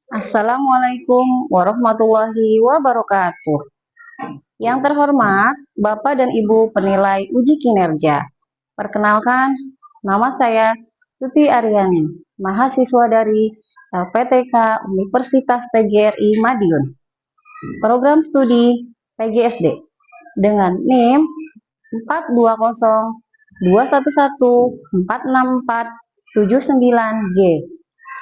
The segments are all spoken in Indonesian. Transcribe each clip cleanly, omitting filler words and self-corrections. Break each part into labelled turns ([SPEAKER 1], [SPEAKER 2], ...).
[SPEAKER 1] Assalamualaikum warahmatullahi wabarakatuh. Yang terhormat Bapak dan Ibu penilai uji kinerja. Perkenalkan, nama saya Tuti Aryani, mahasiswa dari LPTK Universitas PGRI Madiun. Program studi PGSD dengan NIM 42021146479G.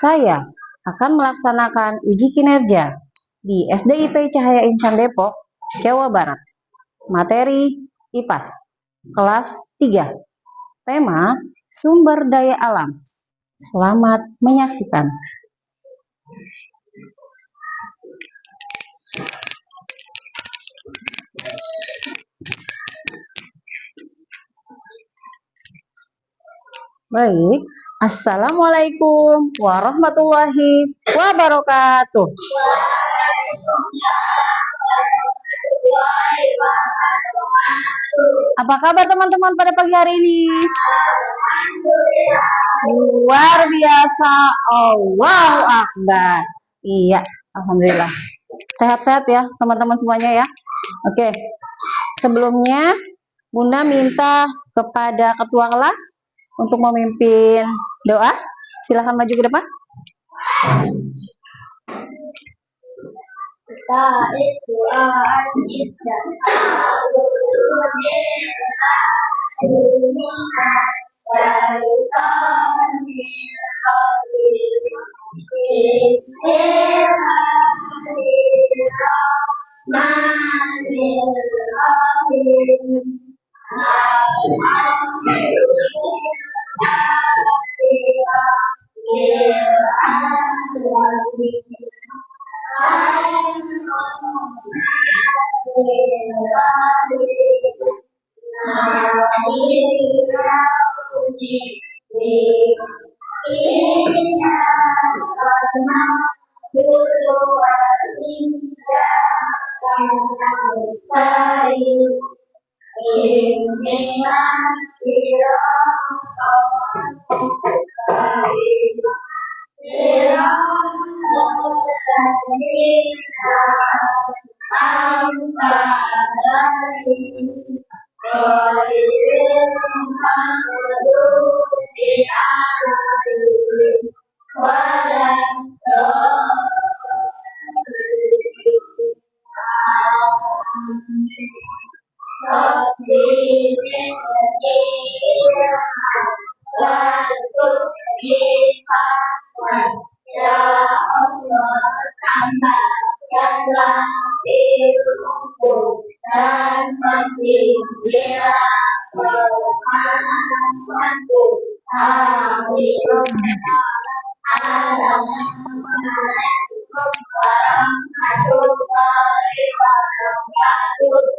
[SPEAKER 1] Saya akan melaksanakan uji kinerja di SDIP Cahaya Insan Depok, Jawa Barat. Materi IPAS, kelas 3. Tema sumber daya alam. Selamat menyaksikan. Baik, Assalamualaikum warahmatullahi wabarakatuh. Apa kabar teman-teman pada pagi hari ini? Luar biasa, Allahu Akbar. Iya, alhamdulillah. Sehat-sehat ya teman-teman semuanya ya. Oke, sebelumnya Bunda minta kepada ketua kelas untuk memimpin doa. Silahkan maju ke depan.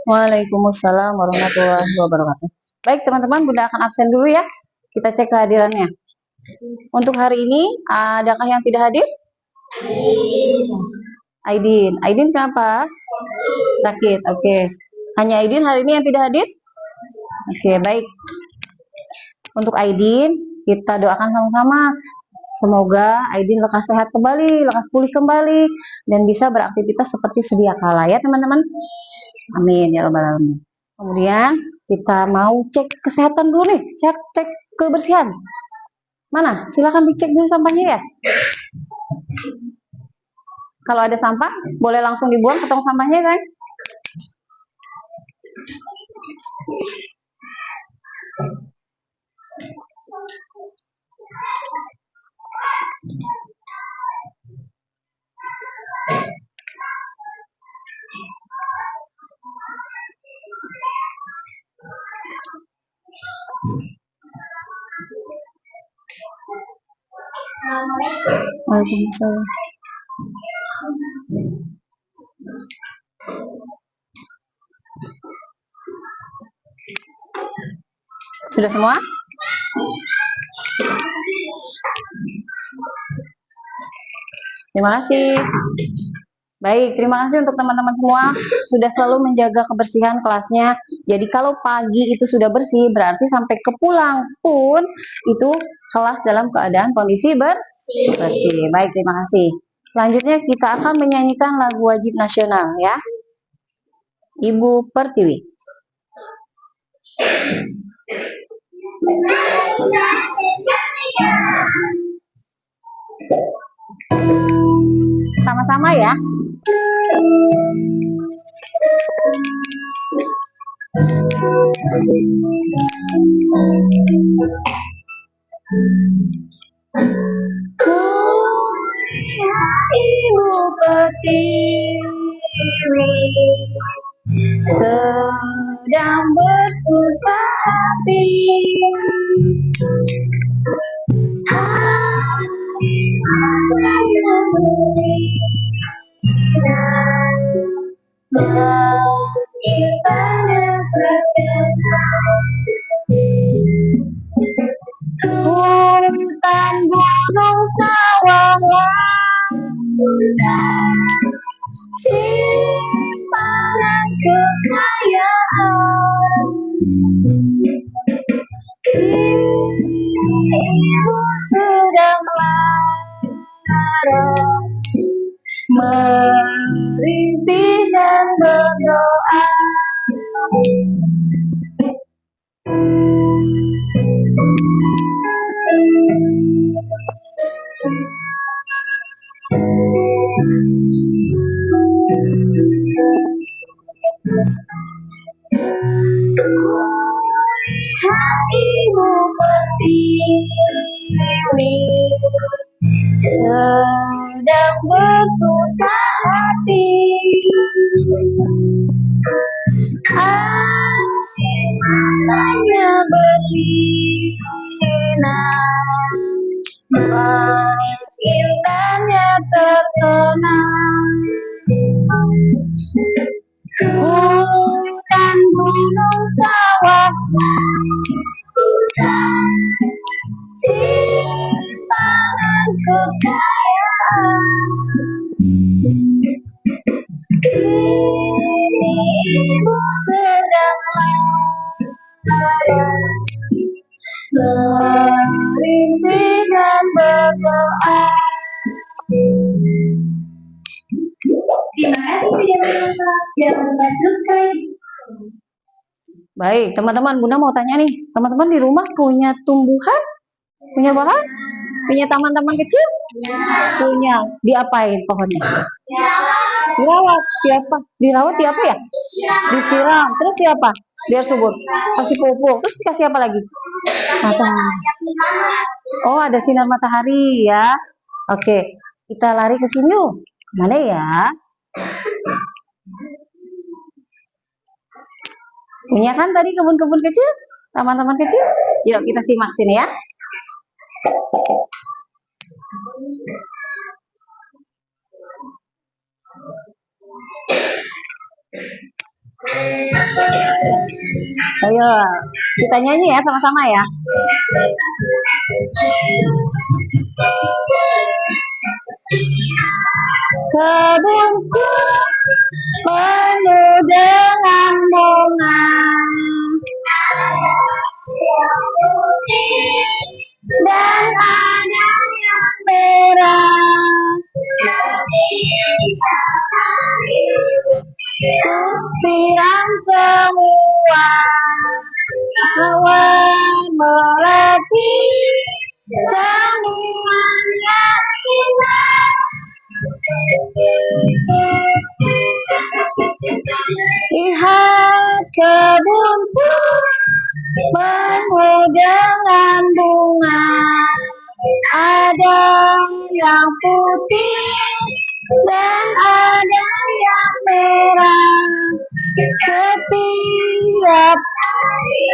[SPEAKER 1] Waalaikumsalam warahmatullahi wabarakatuh. Baik teman-teman, Bunda akan absen dulu ya. Kita cek kehadirannya. Untuk hari ini, adakah yang tidak hadir? Aidin. Aidin kenapa? Sakit. Oke. Hanya Aidin hari ini yang tidak hadir? Oke, baik. Untuk Aidin, kita doakan sama-sama. Semoga Aidin lekas sehat kembali, lekas pulih kembali, dan bisa beraktivitas seperti sedia kala ya teman-teman. Amin ya rabbal alamin. Kemudian kita mau cek kesehatan dulu nih, cek kebersihan. Mana? Silakan dicek dulu sampahnya ya. Kalau ada sampah, boleh langsung dibuang ke tong sampahnya kan? Waalaikumsalam. Sudah semua? Terima kasih. Baik, terima kasih untuk teman-teman semua sudah selalu menjaga kebersihan kelasnya. Jadi kalau pagi itu sudah bersih, berarti sampai ke pulang pun itu kelas dalam keadaan kondisi bersih. Baik, terima kasih. Selanjutnya kita akan menyanyikan lagu wajib nasional ya. Ibu Pertiwi. Sama-sama ya. Ibu Pertiwi sedang bersusah hati. Hutan, gunung, sawah, lautan, simpanan kekayaan. Ibu sedang larang, merintih dan berdoa. Ibu Pertiwi sedang bersusah hati. Air matanya berlinang, mas intannya terkenang. Hutan, gunung, sawah, lautan, simpanan kekayaan. Kini ibu sedang larang, merintih dan berdoa. Baik, teman-teman, Bunda mau tanya nih, teman-teman di rumah punya tumbuhan? Punya bahan? Punya taman-taman kecil? Punya. Diapain pohonnya? Dirawat. Diapa? Dirawat diapa ya? Disiram. Terus diapa? Biar subur. Kasih pupuk. Terus dikasih apa lagi? Matahari. Oh, ada sinar matahari ya. Oke, kita lari ke sini yuk. Mana ya? Punya kan tadi kebun-kebun kecil? Taman-taman kecil? Yuk kita simak sini ya. Ayo, kita nyanyi ya sama-sama ya. Kebunku penuh dengan bunga, dan ada yang merah. Ku siram semua, awan melati, semuanya indah. Lihat kebunku penuh dengan bunga, ada yang putih dan ada yang merah. Setiap hari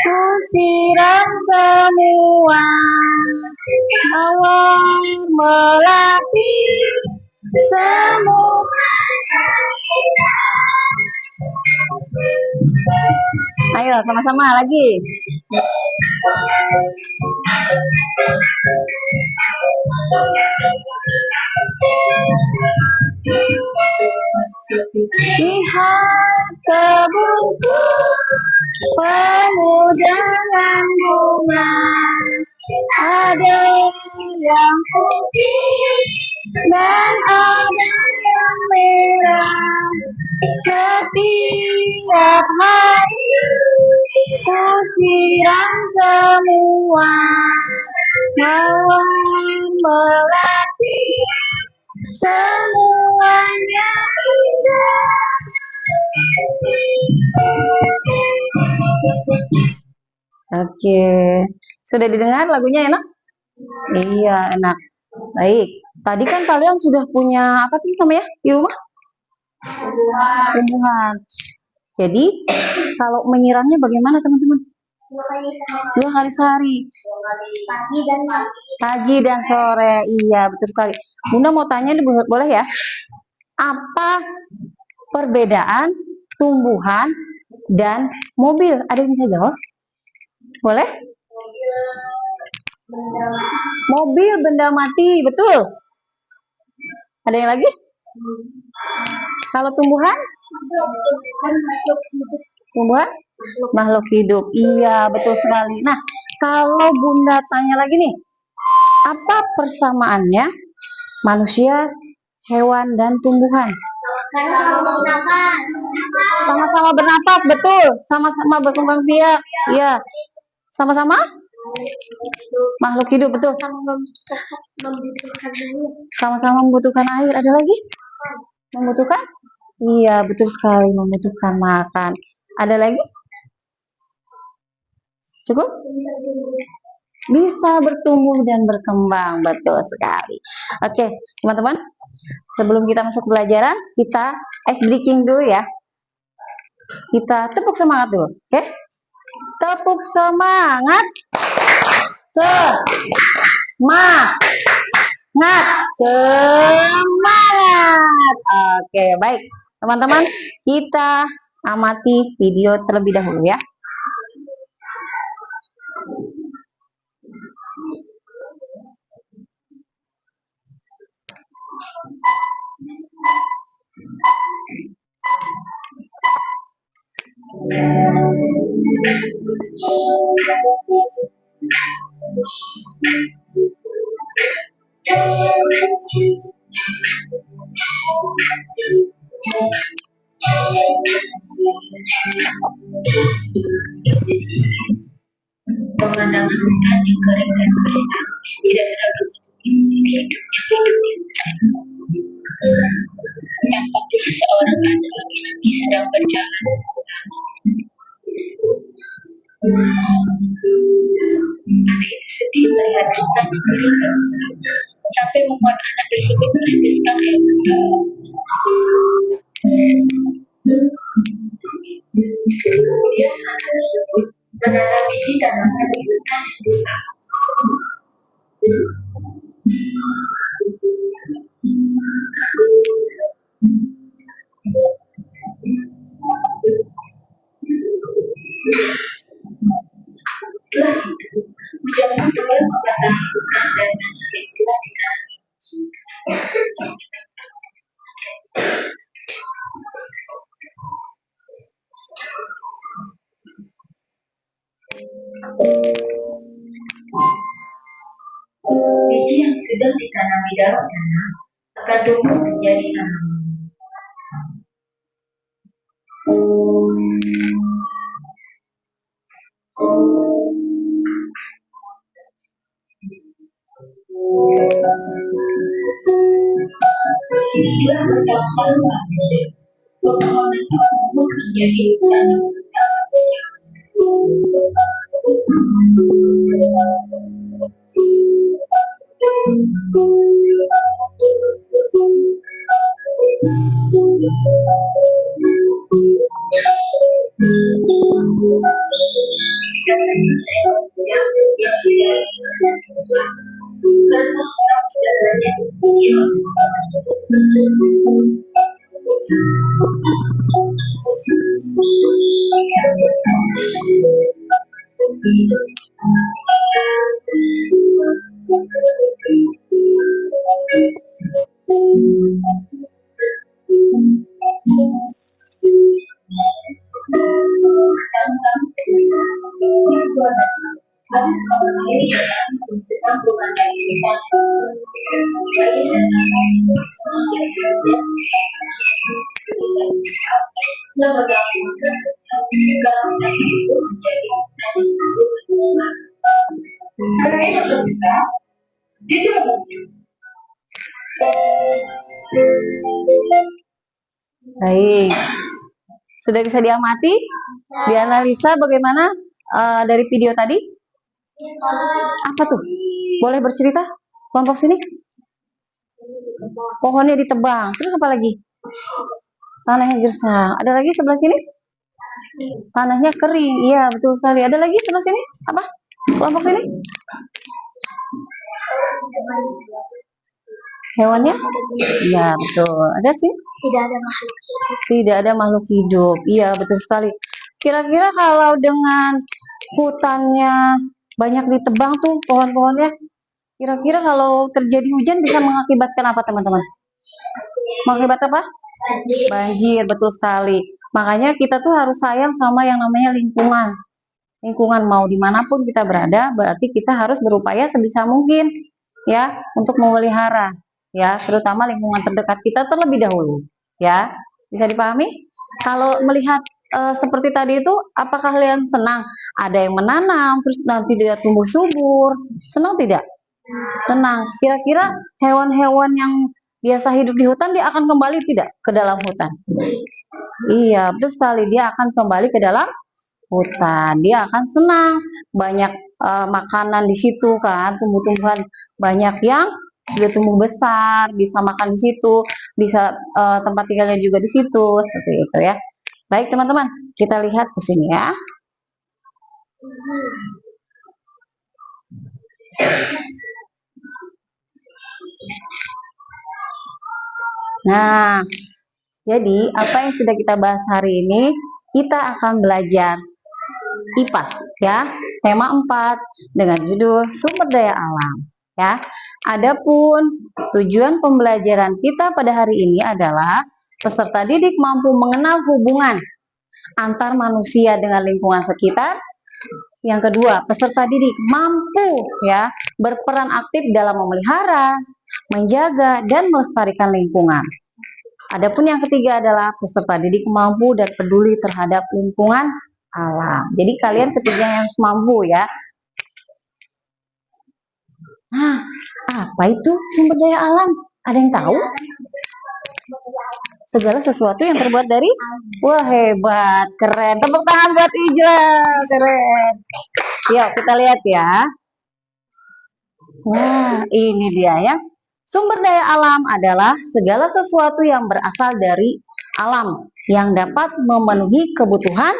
[SPEAKER 1] ku siram semua, mawar melati, semuanya indah. Ayo sama-sama lagi. Lihat kebunku penuh dengan bunga, ada yang putih dan ada yang merah. Setiap hari ku siram semua mawar melati, semuanya indah. Oke, sudah didengar lagunya enak? Iya, enak. Baik, tadi kan kalian sudah punya apa tuh namanya di rumah? Tumbuhan. Jadi, kalau menyiramnya bagaimana teman-teman? 2 kali sehari. Pagi dan sore. Iya, betul sekali. Bunda mau tanya, boleh ya? Apa perbedaan tumbuhan dan mobil? Ada yang bisa jawab? Boleh? Mobil benda mati, betul. Ada yang lagi? Kalau tumbuhan? Tumbuhan? Makhluk hidup. Iya, betul sekali. Nah, kalau Bunda tanya lagi nih, apa persamaannya manusia, hewan, dan tumbuhan? Sama-sama bernapas, betul. Sama-sama berkembang biak. Iya. Sama-sama? Makhluk hidup, betul. Sama-sama membutuhkan air. Ada lagi? Membutuhkan? Iya, betul sekali. Membutuhkan makan. Ada lagi? Cukup? Bisa bertumbuh dan berkembang, betul sekali. Oke, teman-teman, sebelum kita masuk pelajaran, kita ice breaking dulu ya. Kita tepuk semangat dulu, oke? Tepuk semangat. Semangat. Oke, baik. Teman-teman, kita amati video terlebih dahulu ya. Pemandangan hutan yang kering dan gelisah tidak terlalu nampaknya seorang anak laki-laki sedang berjalan. Anak itu sedih melihat hutan yang kering dan rusak, sampai membuat anak tersebut meneteskan air mata. Kemudian anak tersebut menanam biji tanaman di hutan yang rusak. Setelah itu, hujan pun turun membasahi hutan dan tanah yang telah dikasih. Biji yang sudah ditanam di dalam tanah akan tumbuh menjadi tanaman. Setelah bertahun-tahun pepohonan itu tumbuh menjadi tanaman. Baik, sudah bisa diamati, dianalisa bagaimana dari video tadi? Apa tuh? Boleh bercerita? Kelompok sini? Pohonnya ditebang, terus apa lagi? Tanahnya gersang. Ada lagi sebelah sini? Tanahnya kering. Iya, betul sekali. Ada lagi sebelah sini? Apa? Kelompok sini? Hewannya? Iya, betul. Ada sih?
[SPEAKER 2] Tidak ada makhluk hidup.
[SPEAKER 1] Tidak ada makhluk hidup. Iya, betul sekali. Kira-kira kalau dengan hutannya banyak ditebang tuh pohon-pohonnya, kira-kira kalau terjadi hujan bisa mengakibatkan apa, teman-teman? Mengakibatkan apa? Banjir, betul sekali. Makanya kita tuh harus sayang sama yang namanya lingkungan. Lingkungan mau dimanapun kita berada, berarti kita harus berupaya sebisa mungkin ya untuk memelihara ya, terutama lingkungan terdekat kita terlebih dahulu ya. Bisa dipahami? Kalau melihat seperti tadi itu, apakah kalian senang? Ada yang menanam, terus nanti dia tumbuh subur. Senang tidak? Senang. Kira-kira hewan-hewan yang biasa hidup di hutan, dia akan kembali tidak ke dalam hutan? Iya, betul sekali. Dia akan kembali ke dalam hutan. Dia akan senang. Banyak makanan di situ kan, tumbuh-tumbuhan banyak yang sudah tumbuh besar, bisa makan di situ, bisa tempat tinggalnya juga di situ, seperti itu ya. Baik teman-teman, kita lihat ke sini ya. Nah, jadi apa yang sudah kita bahas hari ini, kita akan belajar IPAS ya, tema 4 dengan judul sumber daya alam ya. Adapun tujuan pembelajaran kita pada hari ini adalah peserta didik mampu mengenal hubungan antar manusia dengan lingkungan sekitar. Yang kedua, peserta didik mampu ya berperan aktif dalam memelihara, menjaga dan melestarikan lingkungan. Adapun yang ketiga adalah peserta didik mampu dan peduli terhadap lingkungan alam. Jadi kalian ketiganya harus mampu ya. Nah, apa itu sumber daya alam? Ada yang tahu? Segala sesuatu yang terbuat dari, wah hebat, keren. Tepuk tangan buat Ijra, keren. Yuk kita lihat ya. Nah, ini dia ya. Sumber daya alam adalah segala sesuatu yang berasal dari alam yang dapat memenuhi kebutuhan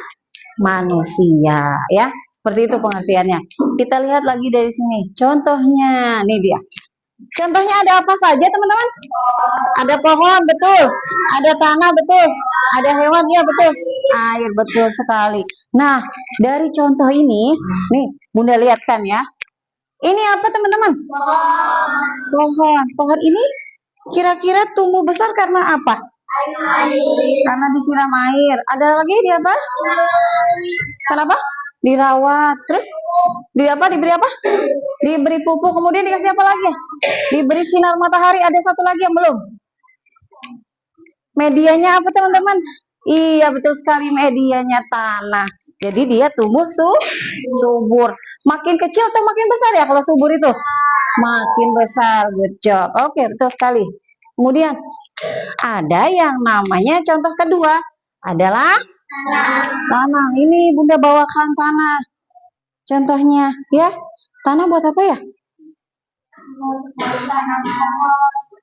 [SPEAKER 1] manusia ya. Seperti itu pengertiannya. Kita lihat lagi dari sini. Contohnya, nih dia. Contohnya ada apa saja teman-teman? Ada pohon, betul. Ada tanah, betul. Ada hewan, ya betul. Air, betul sekali. Nah, dari contoh ini, nih Bunda lihatkan ya. Ini apa teman-teman? Pohon. Pohon ini kira-kira tumbuh besar karena apa? Karena disiram air. Ada lagi di apa? Kenapa? Dirawat. Terus di apa? Diberi apa? Diberi pupuk. Kemudian dikasih apa lagi? Diberi sinar matahari. Ada satu lagi yang belum. Medianya apa teman-teman? Iya betul sekali, medianya tanah. Jadi dia tumbuh subur. Makin kecil atau makin besar ya kalau subur itu? Makin besar. Good job. Oke, betul sekali. Kemudian ada yang namanya contoh kedua adalah tanah. Ini Bunda bawakan tanah. Contohnya ya. Tanah buat apa ya?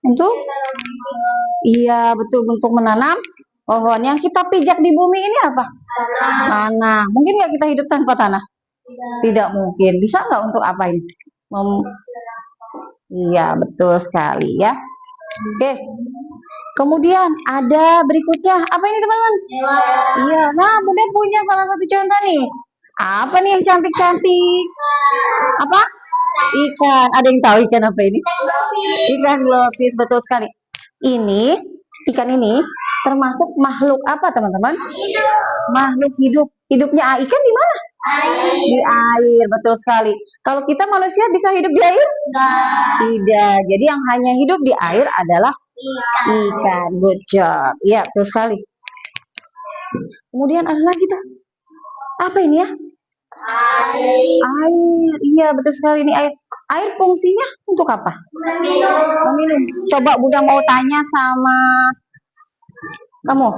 [SPEAKER 1] Untuk? Iya, betul, untuk menanam pohon. Yang kita pijak di bumi ini apa? Tanah. Mungkin nggak kita hidup tanpa tanah? Tidak mungkin. Bisa nggak untuk apa ini? Iya, betul sekali ya. Oke. Kemudian ada berikutnya. Apa ini teman-teman? Iya, nah Bunda punya salah satu contoh nih. Apa nih yang cantik-cantik? Apa? Ikan. Ada yang tahu ikan apa ini? Ikan globis, betul sekali. Ini, ikan ini termasuk makhluk apa teman-teman? Makhluk hidup. Hidupnya ikan di mana? Di air, betul sekali. Kalau kita manusia bisa hidup di air? Tidak. Jadi yang hanya hidup di air adalah ikan. Good job. Ya, betul sekali. Kemudian ada lagi tuh. Apa ini ya? Air. Iya, betul sekali ini air. Air fungsinya untuk apa? Meminum. Coba Bunda mau tanya sama kamu.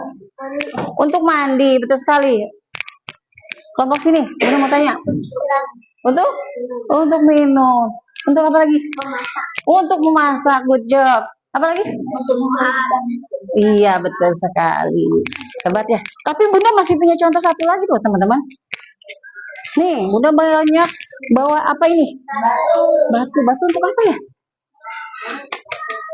[SPEAKER 1] Untuk mandi, betul sekali. Kelompok sini, Bunda mau tanya. Untuk minum. Untuk apa lagi? Untuk memasak. Good job. Apa lagi?
[SPEAKER 2] Untuk memakan.
[SPEAKER 1] Iya, betul sekali. Hebat ya. Tapi Bunda masih punya contoh satu lagi tuh, teman-teman. Nih, Bunda banyak bawa apa ini? Batu. Batu untuk apa ya?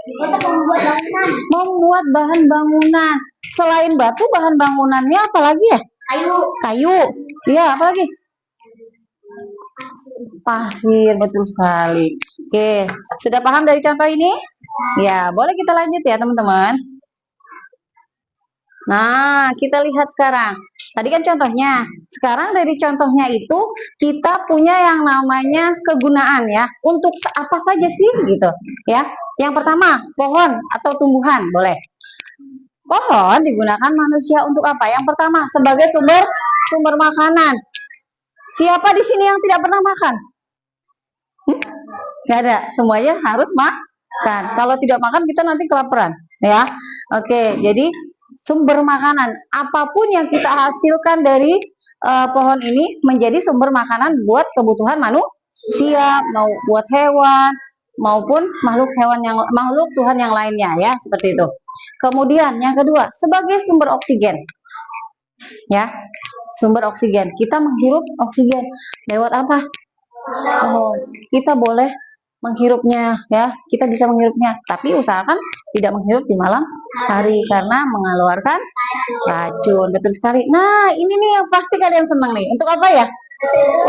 [SPEAKER 2] Untuk membuat bangunan.
[SPEAKER 1] Membuat bahan bangunan. Selain batu, bahan bangunannya apa lagi ya? Kayu. Iya, apa lagi? Pasir, betul sekali. Oke, sudah paham dari contoh ini? Ya, boleh kita lanjut ya, teman-teman. Nah, kita lihat sekarang. Tadi kan contohnya. Sekarang dari contohnya itu kita punya yang namanya kegunaan ya. Untuk apa saja sih gitu ya. Yang pertama, pohon atau tumbuhan, boleh. Pohon digunakan manusia untuk apa? Yang pertama, sebagai sumber makanan. Siapa di sini yang tidak pernah makan? Gak ada, semuanya harus makan. Kalau tidak makan kita nanti kelaparan, ya. Oke, jadi sumber makanan apapun yang kita hasilkan dari pohon ini menjadi sumber makanan buat kebutuhan manusia, mau buat hewan maupun makhluk Tuhan yang lainnya ya, seperti itu. Kemudian yang kedua, sebagai sumber oksigen. Ya. Sumber oksigen. Kita menghirup oksigen lewat apa? Oh, kita boleh menghirupnya ya, kita bisa menghirupnya, tapi usahakan tidak menghirup di malam hari karena mengeluarkan racun. Betul sekali. Nah, ini nih yang pasti kalian senang nih. Untuk apa ya?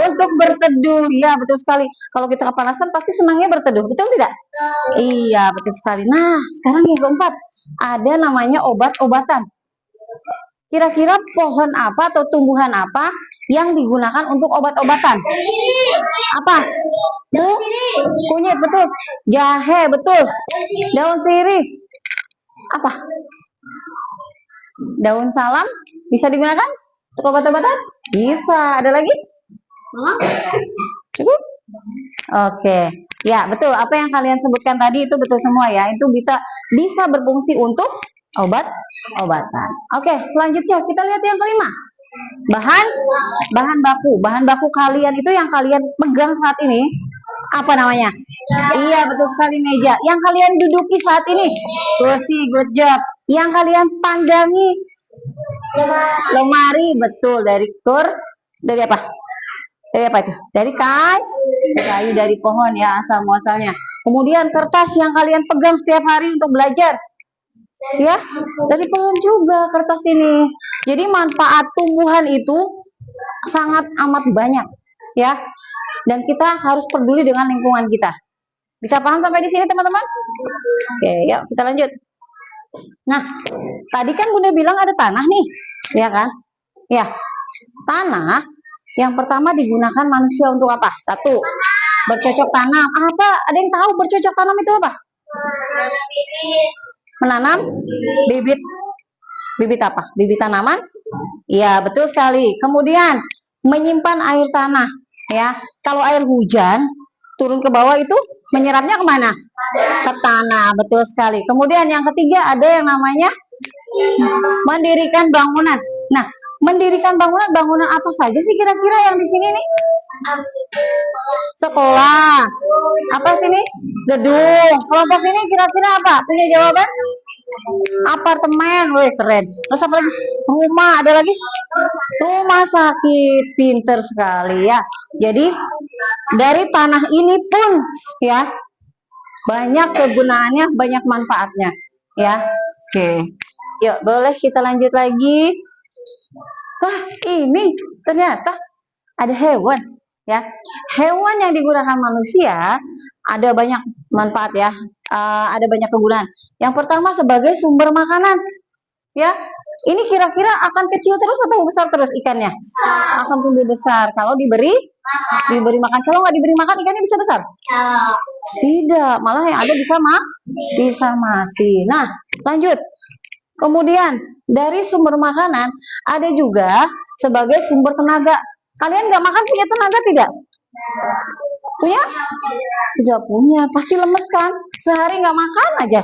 [SPEAKER 1] Untuk berteduh. Ya, betul sekali. Kalau kita kepanasan pasti senangnya berteduh, betul tidak? Iya, betul sekali. Nah, sekarang yang keempat, ada namanya obat-obatan. Kira-kira pohon apa atau tumbuhan apa yang digunakan untuk obat-obatan? Apa? Kunyit, betul. Jahe, betul. Daun sirih. Apa? Daun salam bisa digunakan untuk obat-obatan? Bisa. Ada lagi? Cukup? Oke. Ya, betul. Apa yang kalian sebutkan tadi itu betul semua ya. Itu bisa berfungsi untuk obat-obatan. Oke, selanjutnya kita lihat yang kelima. Bahan baku kalian itu yang kalian pegang saat ini apa namanya? Iya, betul sekali, meja. Yang kalian duduki saat ini kursi. Good job. Yang kalian pandangi lemari, betul. Dari apa? Dari apa itu? Dari kayu, dari pohon ya, asal muasalnya. Kemudian kertas yang kalian pegang setiap hari untuk belajar. Ya, dari pohon juga kertas ini. Jadi manfaat tumbuhan itu sangat amat banyak, ya. Dan kita harus peduli dengan lingkungan kita. Bisa paham sampai di sini, teman-teman? Oke, yuk kita lanjut. Nah, tadi kan Bunda bilang ada tanah nih, ya kan? Ya, tanah yang pertama digunakan manusia untuk apa? Satu, bercocok tanam. Apa? Ada yang tahu bercocok tanam itu apa? Menanam bibit apa? Bibit tanaman? Iya, betul sekali. Kemudian menyimpan air tanah, ya. Kalau air hujan turun ke bawah itu menyerapnya kemana? Ke tanah, betul sekali. Kemudian yang ketiga ada yang namanya mendirikan bangunan. Nah, mendirikan bangunan apa saja sih kira-kira yang di sini nih? Sekolah. Apa sini? Gedung. Kelompok sini kira-kira apa? Punya jawaban? Apartemen. Wih, keren. Terus apa lagi? Rumah. Ada lagi? Rumah sakit. Pinter sekali ya. Jadi dari tanah ini pun ya banyak kegunaannya, banyak manfaatnya ya. Oke. Yuk, boleh kita lanjut lagi. Wah, ini ternyata ada hewan ya. Hewan yang digunakan manusia ada banyak manfaat ya. Ada banyak kegunaan. Yang pertama sebagai sumber makanan ya. Ini kira-kira akan kecil terus atau besar terus ikannya? Akan tumbuh besar kalau diberi makan. Kalau nggak diberi makan ikannya bisa besar? Tidak, malah yang ada bisa mati. Nah, lanjut. Kemudian dari sumber makanan ada juga sebagai sumber tenaga. Kalian nggak makan punya tenaga tidak? Punya? Tidak punya. Pasti lemes kan? Sehari nggak makan aja.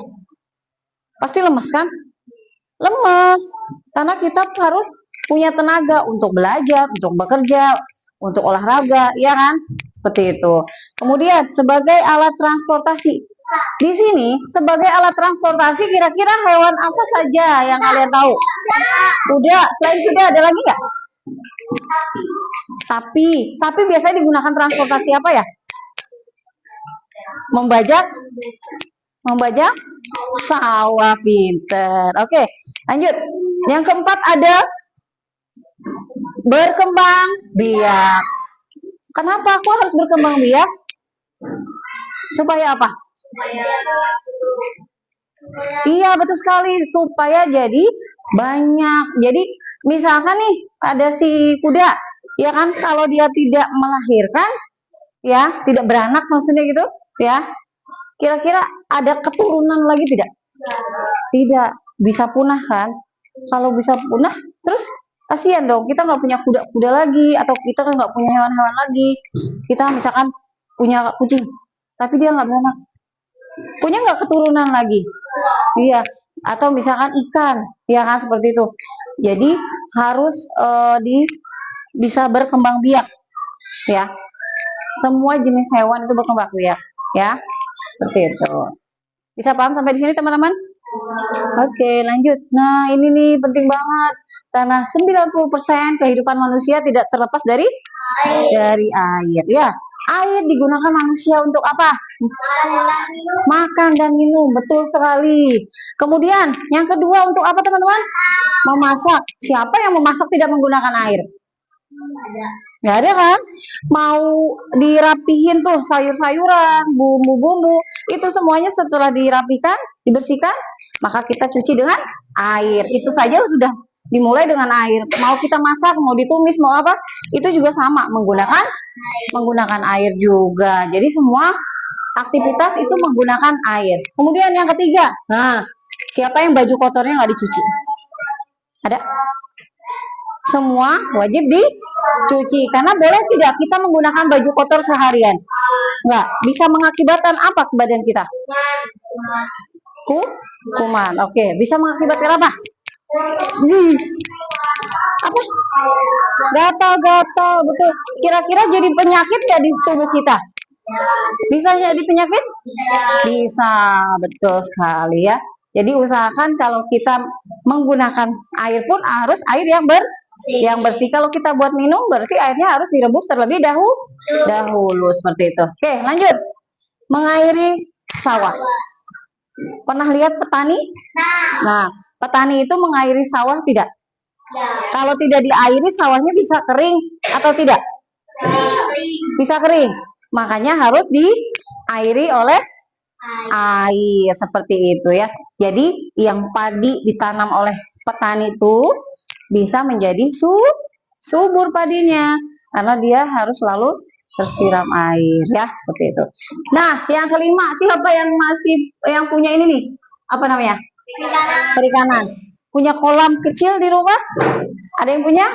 [SPEAKER 1] Pasti lemes kan? Lemes. Karena kita harus punya tenaga untuk belajar, untuk bekerja, untuk olahraga, ya kan? Seperti itu. Kemudian sebagai alat transportasi. Di sini sebagai alat transportasi kira-kira hewan apa saja yang kalian tahu? Kuda. Selain kuda ada lagi nggak? Sapi. Sapi biasanya digunakan transportasi apa ya? Membajak sawah. Pinter. Oke, lanjut. Yang keempat ada berkembang biak. Kenapa aku harus berkembang biak? Supaya apa? Iya, betul sekali. Supaya jadi banyak. Jadi misalkan nih ada si kuda, ya kan? Kalau dia tidak melahirkan, ya tidak beranak maksudnya gitu, ya. Kira-kira ada keturunan lagi tidak? Tidak, bisa punah kan? Kalau bisa punah, terus kasihan dong. Kita nggak punya kuda-kuda lagi, atau kita nggak punya hewan-hewan lagi. Kita misalkan punya kucing, tapi dia nggak beranak. Punya nggak keturunan lagi? Iya. Atau misalkan ikan, ya kan seperti itu. Jadi harus bisa berkembang biak, ya. Semua jenis hewan itu berkembang biak, ya. Seperti itu. Bisa paham sampai di sini teman-teman? Oke, lanjut. Nah, ini nih penting banget. Karena 90% kehidupan manusia tidak terlepas dari air, ya. Air digunakan manusia untuk apa? Makan dan minum, betul sekali. Kemudian, yang kedua untuk apa teman-teman? Memasak. Siapa yang memasak tidak menggunakan air? Nggak ada kan? Mau dirapihin tuh sayur-sayuran, bumbu-bumbu, itu semuanya setelah dirapikan, dibersihkan, maka kita cuci dengan air. Itu saja sudah dimulai dengan air. Mau kita masak, mau ditumis, mau apa, itu juga sama menggunakan air juga. Jadi semua aktivitas itu menggunakan air. Kemudian yang ketiga, nah, siapa yang baju kotornya nggak dicuci? Ada? Semua wajib dicuci. Karena boleh tidak kita menggunakan baju kotor seharian? Nggak. Bisa mengakibatkan apa ke badan kita? Kuman. Oke. Bisa mengakibatkan apa? Apa? Gatal-gatal. Betul. Kira-kira jadi penyakit nggak di tubuh kita? Bisa jadi penyakit? Bisa. Betul sekali ya. Jadi usahakan kalau kita menggunakan air pun harus air yang bersih. Kalau kita buat minum berarti airnya harus direbus terlebih dahulu seperti itu. Oke, lanjut. Mengairi sawah. Pernah lihat petani? Nah, petani itu mengairi sawah tidak? Kalau tidak diairi sawahnya bisa kering atau tidak? Bisa kering. Makanya harus diairi oleh air seperti itu ya. Jadi yang padi ditanam oleh petani itu bisa menjadi subur padinya karena dia harus selalu tersiram air ya, seperti itu. Nah, yang kelima, siapa yang punya ini nih? Apa namanya? Perikanan. Punya kolam kecil di rumah? Ada yang punya?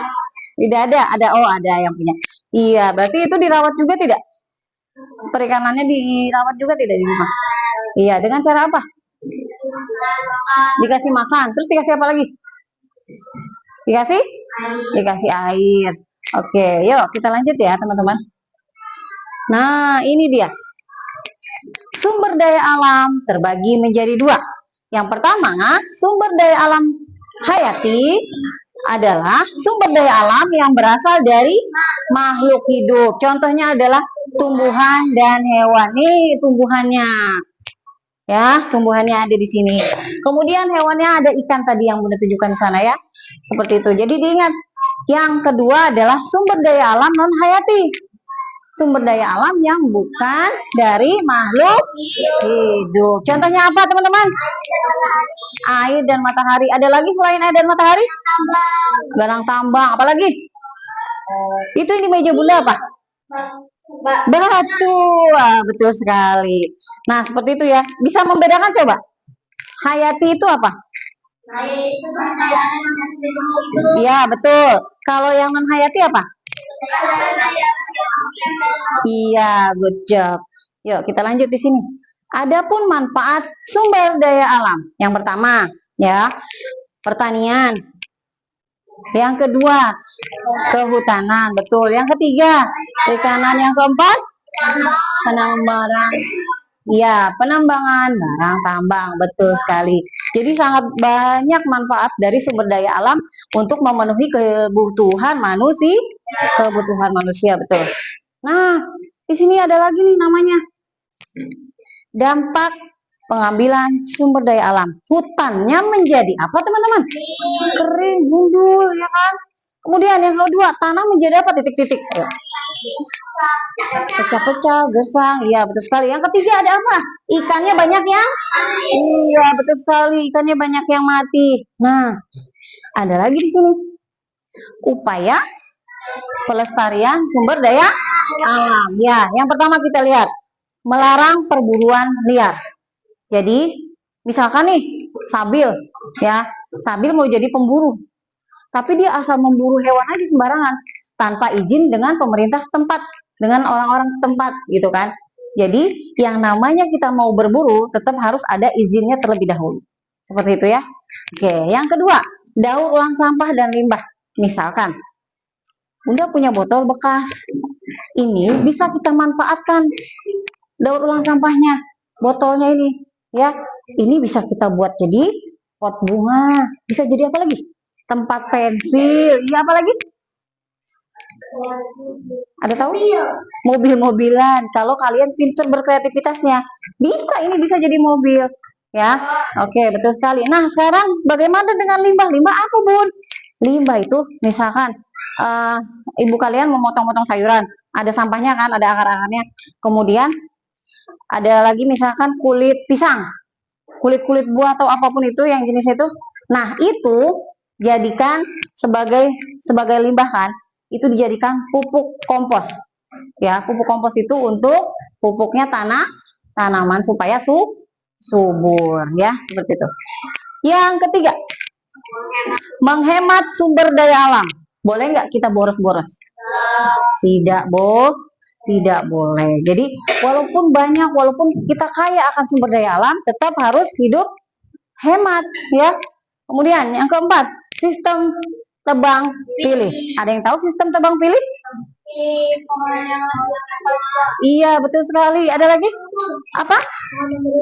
[SPEAKER 1] Tidak ada. Ada yang punya. Iya, berarti itu dirawat juga tidak? Perikanannya dirawat juga tidak di rumah? Iya, dengan cara apa? Dikasih makan. Terus dikasih apa lagi? Dikasih air. Oke, yuk kita lanjut ya teman-teman. Nah, ini dia. Sumber daya alam terbagi menjadi dua. Yang pertama, sumber daya alam hayati adalah sumber daya alam yang berasal dari makhluk hidup. Contohnya adalah tumbuhan dan hewan. Nih tumbuhannya. Ya, tumbuhannya ada di sini. Kemudian hewannya ada ikan tadi yang Bunda tunjukkan di sana ya. Seperti itu. Jadi diingat, yang kedua adalah sumber daya alam non hayati. sumber daya alam yang bukan dari makhluk hidup. Contohnya apa, teman-teman? Air dan matahari. Ada lagi selain air dan matahari? Garang tambang. Apalagi? Itu yang di meja Bunda apa? Batu. Wah, betul sekali. Nah, seperti itu ya. Bisa membedakan coba. Hayati itu apa? Ya, betul. Kalau yang non hayati apa? Iya, good job. Yuk, kita lanjut di sini. Adapun manfaat sumber daya alam. Yang pertama, ya, pertanian. Yang kedua, kehutanan. Betul. Yang ketiga, perikanan. Yang keempat, penambangan. Ya, penambangan barang tambang, betul sekali. Jadi sangat banyak manfaat dari sumber daya alam untuk memenuhi kebutuhan manusia, betul. Nah, di sini ada lagi nih namanya dampak pengambilan sumber daya alam. Hutannya menjadi apa, teman-teman? Kering, gundul, ya kan? Kemudian yang kedua, tanah menjadi apa? Titik-titik. Pecah-pecah, gersang. Iya, betul sekali. Yang ketiga ada apa? Ikannya banyak yang? Iya, betul sekali. Ikannya banyak yang mati. Nah, ada lagi di sini. Upaya pelestarian sumber daya alam. Ya, yang pertama kita lihat. Melarang perburuan liar. Jadi, misalkan nih, Sabil. Ya, Sabil mau jadi pemburu. Tapi dia asal memburu hewan aja sembarangan tanpa izin dengan pemerintah setempat, dengan orang-orang setempat gitu kan. Jadi yang namanya kita mau berburu tetap harus ada izinnya terlebih dahulu. Seperti itu ya. Oke, yang kedua, daur ulang sampah dan limbah. Misalkan Bunda punya botol bekas. Ini bisa kita manfaatkan daur ulang sampahnya. Botolnya ini ya. Ini bisa kita buat jadi pot bunga. Bisa jadi apa lagi? Tempat pensil, iya apa lagi? Ada tahu? Mobil-mobilan. Kalau kalian pintar berkreativitasnya, ini bisa jadi mobil, ya. Oke, betul sekali. Nah, sekarang bagaimana dengan limbah? Limbah apa, Bun? Limbah itu, misalkan ibu kalian memotong-potong sayuran, ada sampahnya kan, ada akar-akarnya. Kemudian ada lagi misalkan kulit pisang, kulit-kulit buah atau apapun itu yang jenis itu. Nah, itu jadikan sebagai limbah kan, itu dijadikan pupuk kompos ya. Pupuk kompos itu untuk pupuknya tanaman supaya subur ya, seperti itu. Yang ketiga, menghemat sumber daya alam. Boleh nggak kita boros-boros? Tidak boleh. Jadi walaupun kita kaya akan sumber daya alam, tetap harus hidup hemat ya. Kemudian yang keempat, sistem tebang pilih. Ada yang tahu sistem tebang pilih? Iya, betul sekali. Ada lagi? Apa?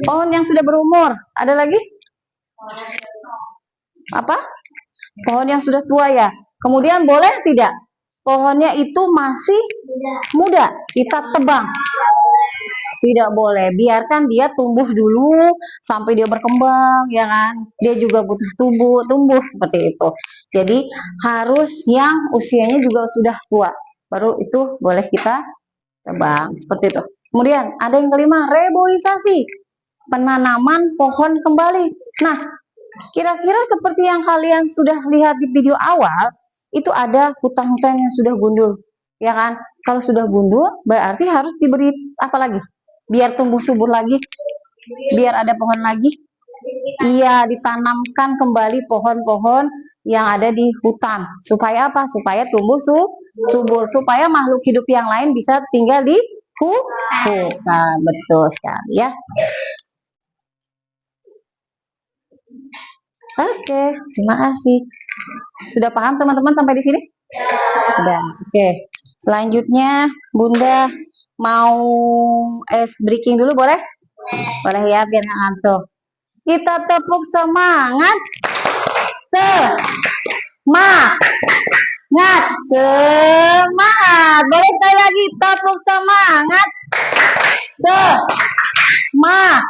[SPEAKER 1] Pohon yang sudah berumur. Ada lagi? Apa? Pohon yang sudah tua ya. Kemudian boleh tidak? Pohonnya itu masih muda, kita tebang. Tidak boleh, biarkan dia tumbuh dulu sampai dia berkembang, ya kan? Dia juga butuh tumbuh seperti itu. Jadi harus yang usianya juga sudah tua, baru itu boleh kita tebang seperti itu. Kemudian ada yang kelima, reboisasi, penanaman pohon kembali. Nah, kira-kira seperti yang kalian sudah lihat di video awal, itu ada hutan-hutan yang sudah gundul, ya kan? Kalau sudah gundul, berarti harus diberi apa lagi? Biar tumbuh subur lagi, biar ada pohon lagi. Iya, ditanamkan kembali pohon-pohon yang ada di hutan. Supaya apa? Supaya tumbuh subur, supaya makhluk hidup yang lain bisa tinggal di hutan. Betul sekali ya. Oke, terima kasih. Sudah paham teman-teman sampai di sini? Sudah. Oke. Selanjutnya Bunda mau breaking dulu boleh? Boleh ya, biar nggak ngantuk. Kita tepuk semangat. Semangat. Boleh sekali lagi, tepuk semangat. Semangat.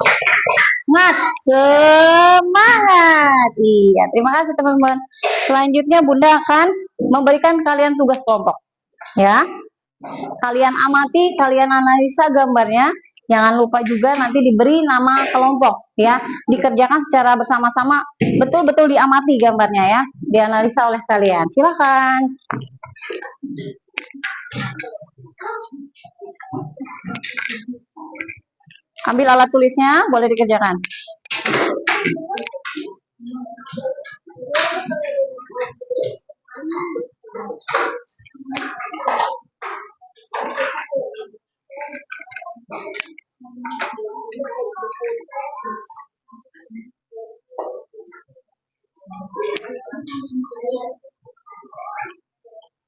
[SPEAKER 1] Iya, terima kasih teman-teman. Selanjutnya Bunda akan memberikan kalian tugas kelompok. Ya. Kalian amati, kalian analisa gambarnya. Jangan lupa juga nanti diberi nama kelompok ya. Dikerjakan secara bersama-sama, betul-betul diamati gambarnya ya. Dianalisa oleh kalian. Silakan. Ambil alat tulisnya, boleh dikerjakan.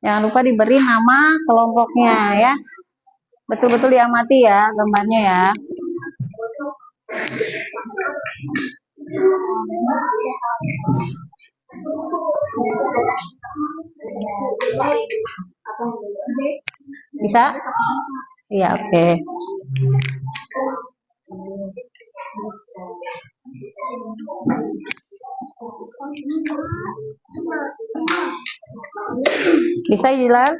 [SPEAKER 1] Jangan lupa diberi nama kelompoknya ya. Betul-betul diamati ya gambarnya ya. Bisa? Iya, oke. Bisa Jilan?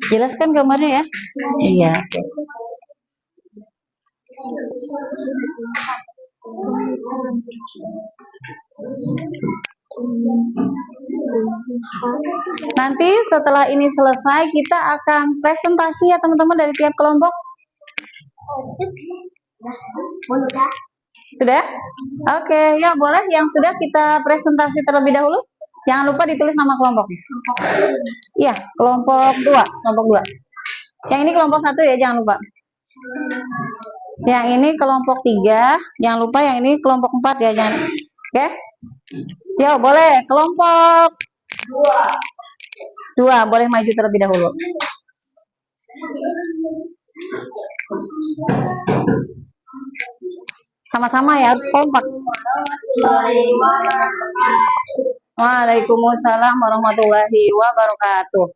[SPEAKER 1] Jelaskan gambarnya ya. Iya. Nanti setelah ini selesai kita akan presentasi ya teman-teman dari tiap kelompok. Sudah? Oke, ya boleh yang sudah kita presentasi terlebih dahulu. Jangan lupa ditulis nama kelompoknya. Iya, kelompok 2, kelompok 2. Yang ini kelompok 1 ya, jangan lupa. Yang ini kelompok 3, jangan lupa yang ini kelompok 4 ya, jangan. Oke? Ya, boleh. Kelompok 2 boleh maju terlebih dahulu. Sama-sama ya, harus kompak. Waalaikumsalam warahmatullahi wabarakatuh.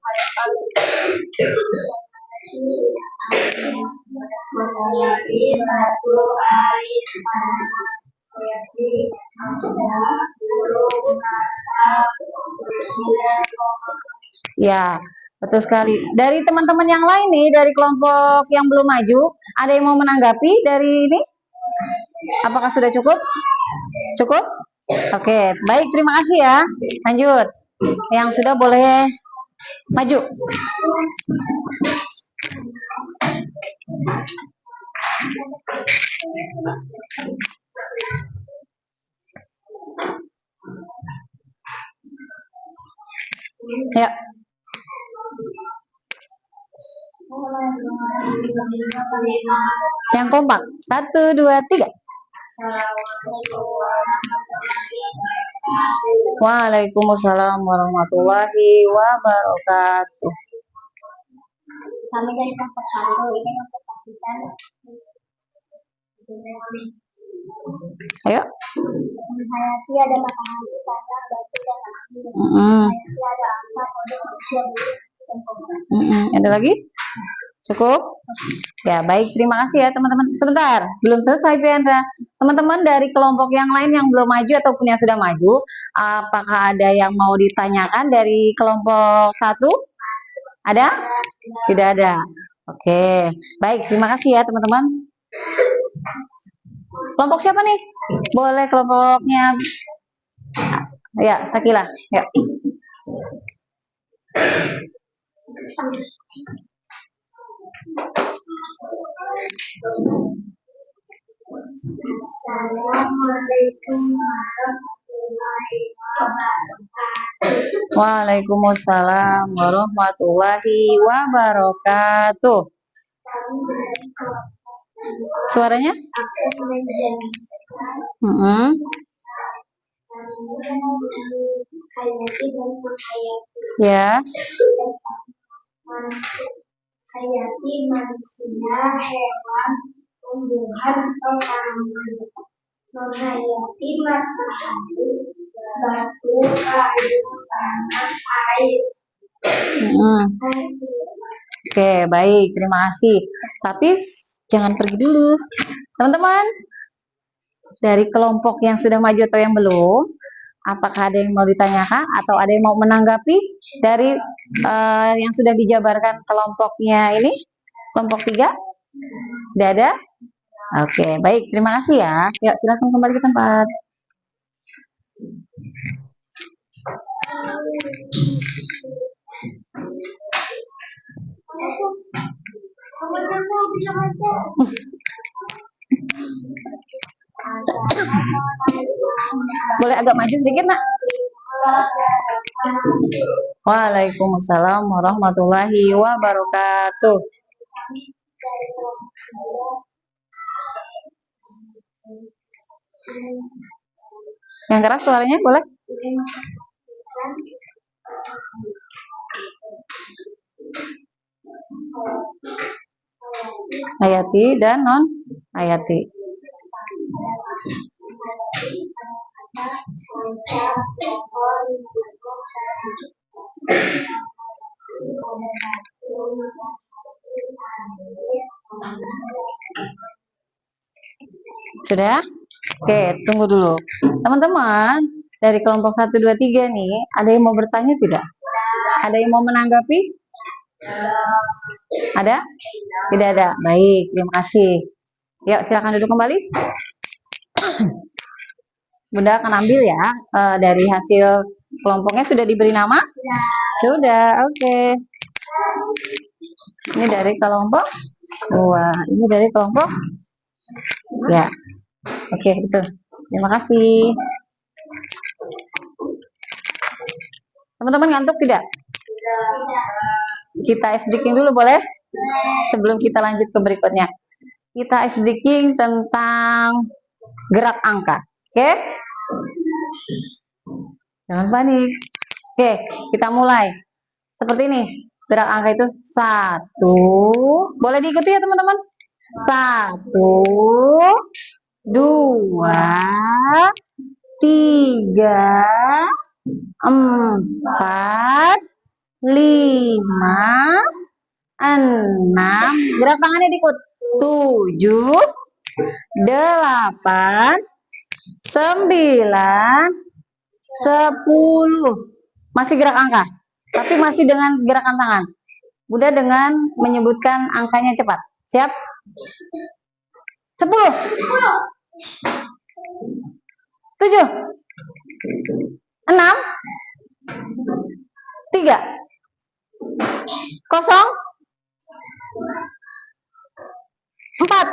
[SPEAKER 1] Ya, betul sekali. Dari teman-teman yang lain nih, dari kelompok yang belum maju, ada yang mau menanggapi dari ini? Apakah sudah cukup? Cukup? Oke, baik, terima kasih ya. Lanjut. Yang sudah boleh maju. Ya. Yang kompak. 1, 2, 3. Waalaikumsalam warahmatullahi wabarakatuh.
[SPEAKER 2] Kami dari kelompok 1 ini mempresentasikan
[SPEAKER 1] Ayo.
[SPEAKER 2] menghayati ada matahari, tanah, batu, dan api. Menghayati ada angka, kode, manusia, burung, dan kobra.
[SPEAKER 1] Ada lagi? Cukup? Ya, baik. Terima kasih ya, teman-teman. Sebentar, belum selesai, Fiandra. Teman-teman dari kelompok yang lain yang belum maju ataupun yang sudah maju, apakah ada yang mau ditanyakan dari kelompok 1? Ada? Tidak ada. Oke. Baik, terima kasih ya, teman-teman. Kelompok siapa nih? Boleh kelompoknya. Ya, Sakila. Ya.
[SPEAKER 2] Assalamualaikum warahmatullahi wabarakatuh.
[SPEAKER 1] Waalaikumsalam warahmatullahi wabarakatuh. Suaranya?
[SPEAKER 2] Aku menjelaskan hayati dan menghayati.
[SPEAKER 1] Ya.
[SPEAKER 2] Hayati manusia, hewan, tumbuhan, atau tanaman. Menghayati matahari, batu, kayu, tanah, air. Hasil
[SPEAKER 1] Oke, baik, terima kasih. Tapi jangan pergi dulu. Teman-teman, dari kelompok yang sudah maju atau yang belum, apakah ada yang mau ditanyakan atau ada yang mau menanggapi dari yang sudah dijabarkan kelompoknya ini? Kelompok 3? Tidak ada? Oke, baik, terima kasih ya. Ya, silakan kembali ke tempat. Boleh agak maju sedikit, Nak? Waalaikumsalam warahmatullahi wabarakatuh. Yang keras suaranya boleh? Hayati dan non Hayati. Sudah? Oke, tunggu dulu. Teman-teman, dari kelompok 1, 2, 3 nih, ada yang mau bertanya tidak? Ada yang mau menanggapi? Ada? Tidak ada. Baik, terima kasih. Yuk, silakan duduk kembali. Bunda akan ambil ya dari hasil kelompoknya. Sudah diberi nama? Sudah, oke. Ini dari kelompok 2. Ini dari kelompok ya. Oke, itu. Terima kasih. Teman-teman ngantuk tidak? Kita ice breaking dulu boleh? Sebelum kita lanjut ke berikutnya. Kita ice breaking tentang gerak angka. Oke? Jangan panik. Oke, kita mulai. Seperti ini. Gerak angka itu 1. Boleh diikuti ya teman-teman? 1, 2, 3, 4, 5, 6. Gerak tangannya diikut. 7, 8, 9, 10. Masih gerak angka, tapi masih dengan gerakan tangan. Bunda dengan menyebutkan angkanya cepat. Siap? 10, 7, 6, 3, 0, 4.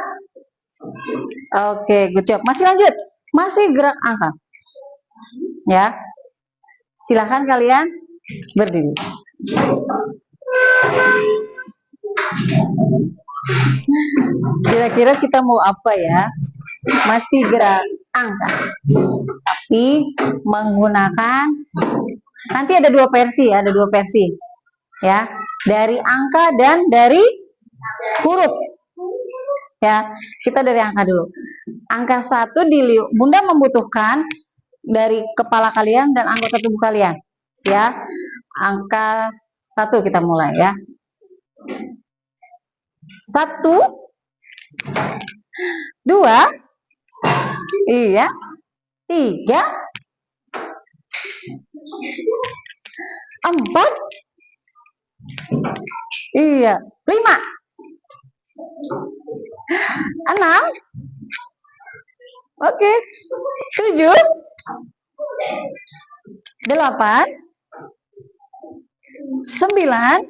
[SPEAKER 1] Oke, good job. Masih lanjut. Masih gerak angka. Ya. Silahkan kalian berdiri. Kira-kira kita mau apa ya? Masih gerak angka. Tapi menggunakan, nanti ada 2 versi ya, ada 2 versi. Ya, dari angka dan dari huruf. Ya, kita dari angka dulu. Angka 1 Bunda membutuhkan dari kepala kalian dan anggota tubuh kalian. Ya, angka 1 kita mulai ya. 1, 2, iya, 3, 4, iya, 5, 6, oke, 7, 8, 9,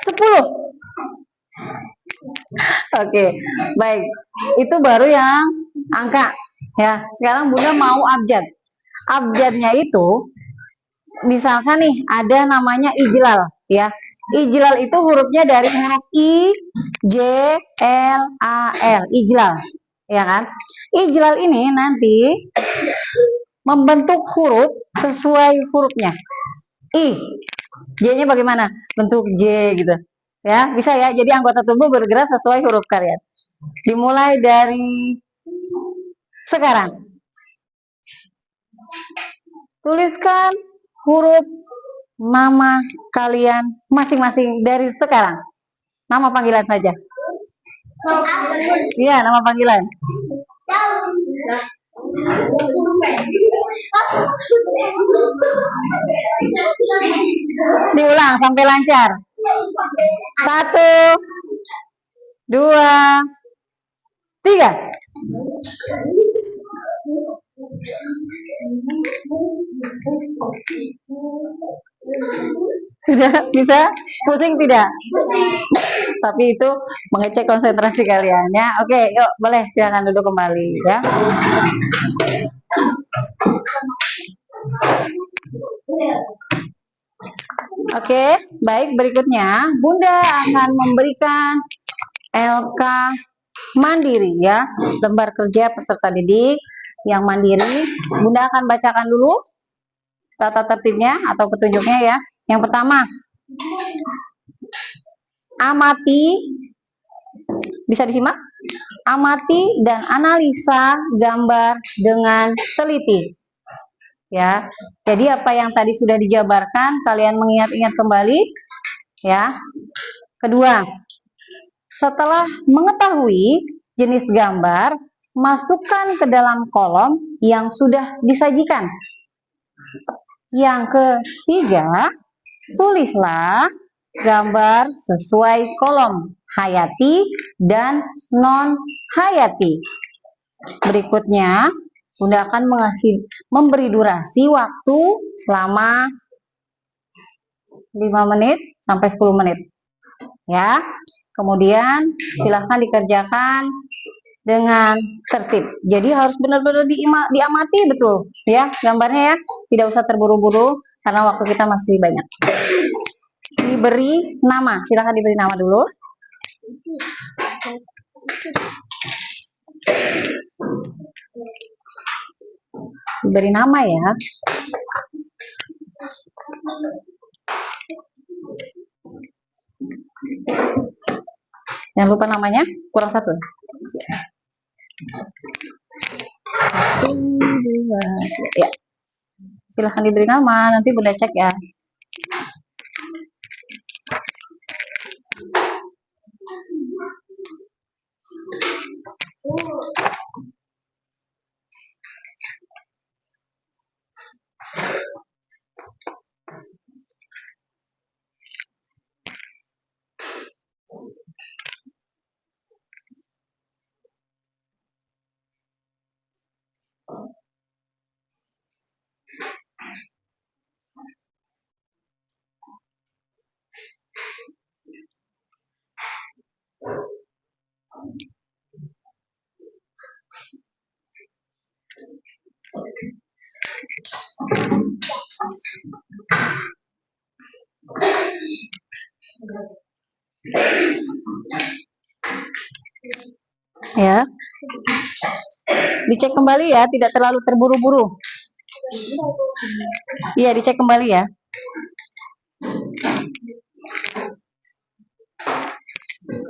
[SPEAKER 1] 10. Oke, baik. Itu baru yang angka. Ya, sekarang Bunda mau abjad. Abjadnya itu, misalkan nih ada namanya ijlal, ya. Ijlal itu hurufnya dari huruf I, J, L, A, L. Ijlal, ya kan? Ijlal ini nanti membentuk huruf sesuai hurufnya. I, J-nya bagaimana? Bentuk J gitu. Ya, bisa ya. Jadi anggota tubuh bergerak sesuai huruf kalian. Dimulai dari sekarang. Tuliskan huruf nama kalian masing-masing dari sekarang. Nama panggilan saja. Iya, nama panggilan. Diulang sampai lancar. 1, 2, 3. Sudah bisa? Pusing tidak? Tapi itu mengecek konsentrasi kalian ya. Oke, yuk boleh silakan duduk kembali ya. Oke, baik, berikutnya Bunda akan memberikan LK mandiri ya, lembar kerja peserta didik yang mandiri. Bunda akan bacakan dulu tata tertibnya atau petunjuknya ya. Yang pertama, amati, bisa disimak? Amati dan analisa gambar dengan teliti. Ya, jadi apa yang tadi sudah dijabarkan, kalian mengingat-ingat kembali, ya. Kedua, setelah mengetahui jenis gambar, masukkan ke dalam kolom yang sudah disajikan. Yang ketiga, tulislah gambar sesuai kolom hayati dan non hayati. Berikutnya, Bunda akan memberi durasi waktu selama 5 menit sampai 10 menit. Ya. Kemudian silahkan dikerjakan dengan tertib. Jadi harus benar-benar diamati betul ya gambarnya ya. Tidak usah terburu-buru karena waktu kita masih banyak. Diberi nama, silahkan diberi nama dulu. Diberi nama ya. Jangan lupa namanya, kurang 1. 1, 2, 3. Ya. Silahkan diberi nama, nanti Bunda cek ya. Ya. Dicek kembali ya, tidak terlalu terburu-buru. Iya, dicek kembali ya.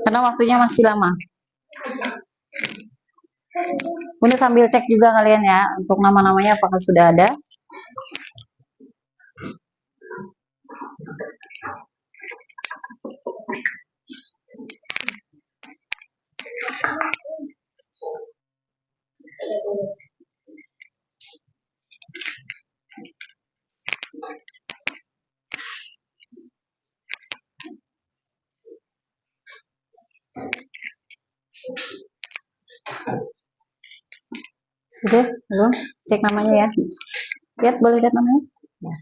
[SPEAKER 1] Karena waktunya masih lama. Bunda sambil cek juga kalian ya, untuk nama-namanya apakah sudah ada. Sudah, belum? Cek namanya ya. Lihat, boleh lihat namanya? Ya.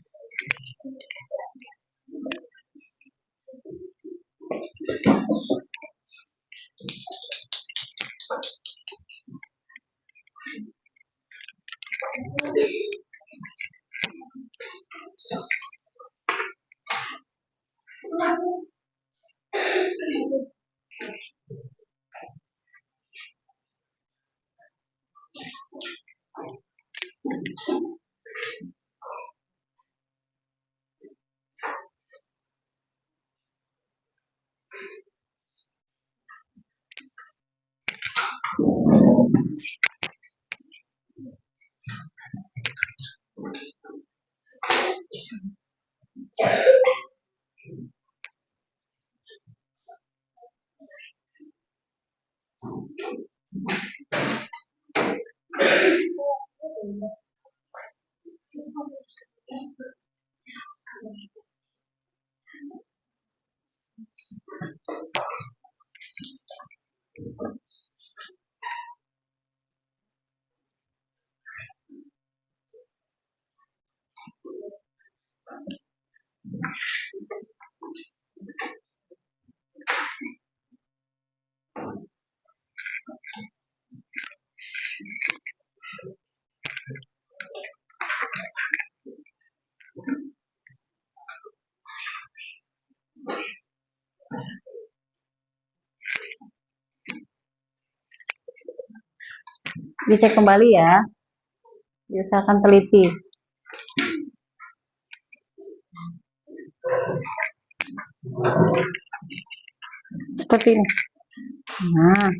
[SPEAKER 1] Dicek kembali ya. Diusahakan teliti. Seperti ini. Nah,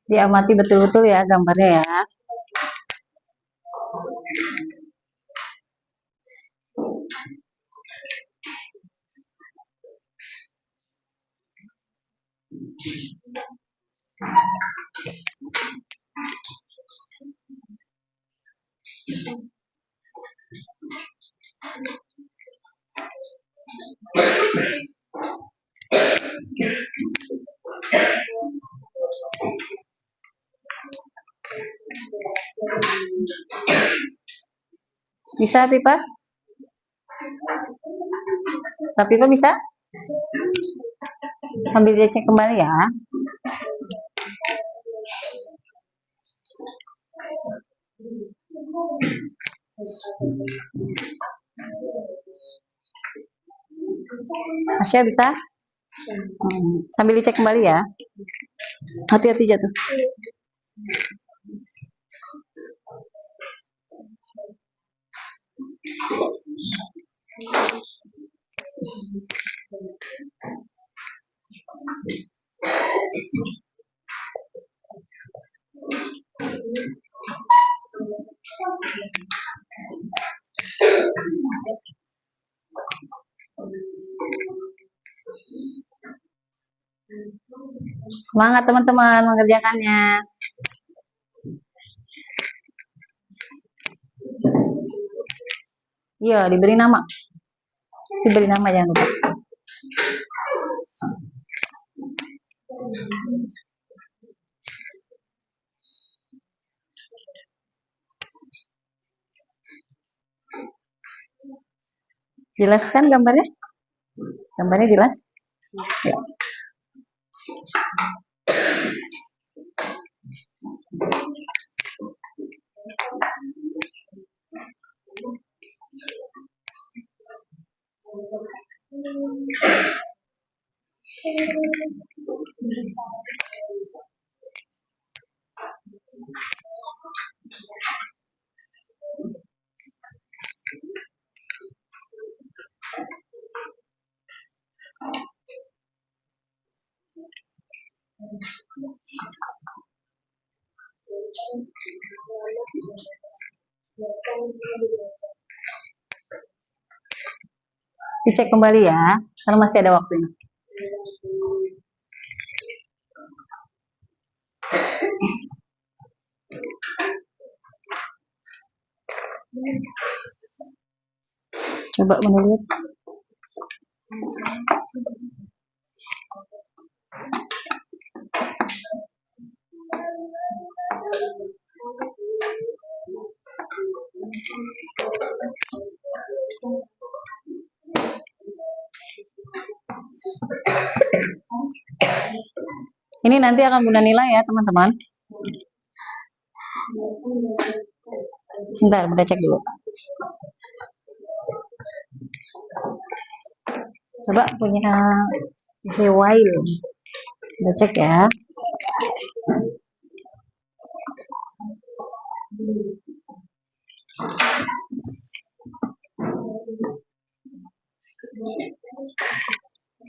[SPEAKER 1] diamati betul-betul ya gambarnya ya. Bisa, Pipa? Tapi Pipa bisa? Sambil dia cek kembali ya. Asya bisa? Sambil dicek kembali ya. Hati-hati jatuh. Semangat teman-teman mengerjakannya. Iya, diberi nama. Diberi nama jangan lupa. Jelas kan gambarnya? Gambarnya jelas? Ya. Dicek kembali ya, karena masih ada waktunya. Coba menurut. Ini nanti akan Bunda nilai ya teman-teman. Sebentar, Bunda cek dulu. Coba punya Zewile. Bunda cek ya.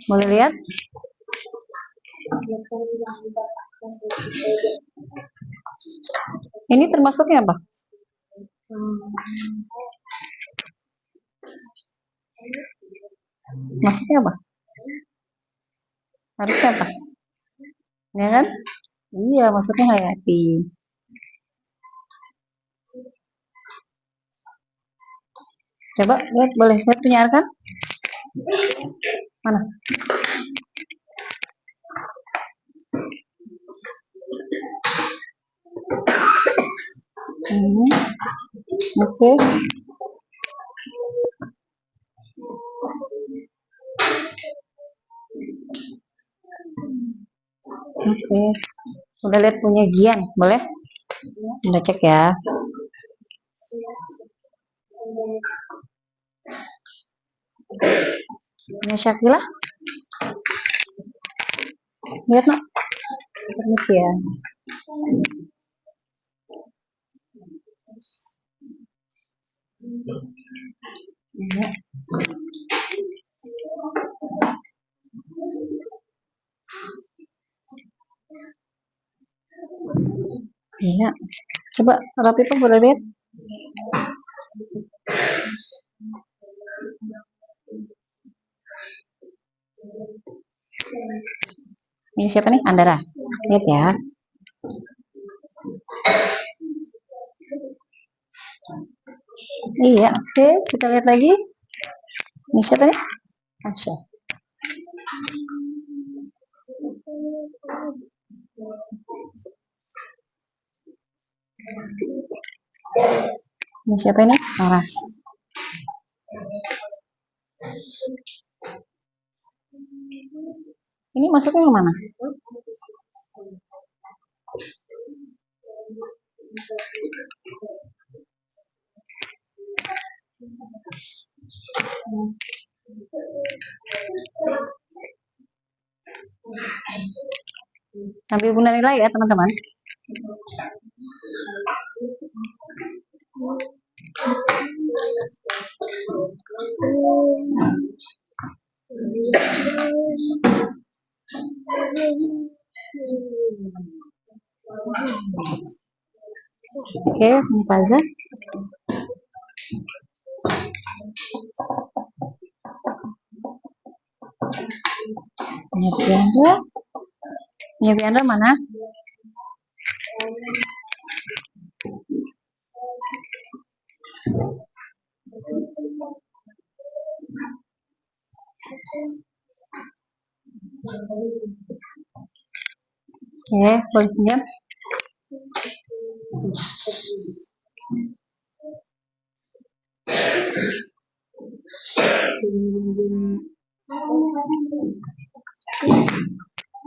[SPEAKER 1] Boleh lihat? Ini termasuknya apa? Masuknya apa? Harusnya apa? Ya kan? Iya, masuknya Hayati. Coba lihat, boleh saya punya Arkan? Mana? Oke. Oke. Udah lihat punya Gian, boleh? Udah cek ya. Punya Syakila? Lihat nak. Permisi ya. Ya. Iya. Coba rapi tuh boleh lihat. Ini siapa nih? Andara. Lihat ya. Iya, oke. Kita lihat lagi. Ini siapa nih? Asya. Ini siapa nih? Laras. Ini masuknya ke mana? Sambil Bunda nilai ya teman-teman. Oke, Faza. Punya Biandra. Punya Biandra mana? Oke, boleh pinjam.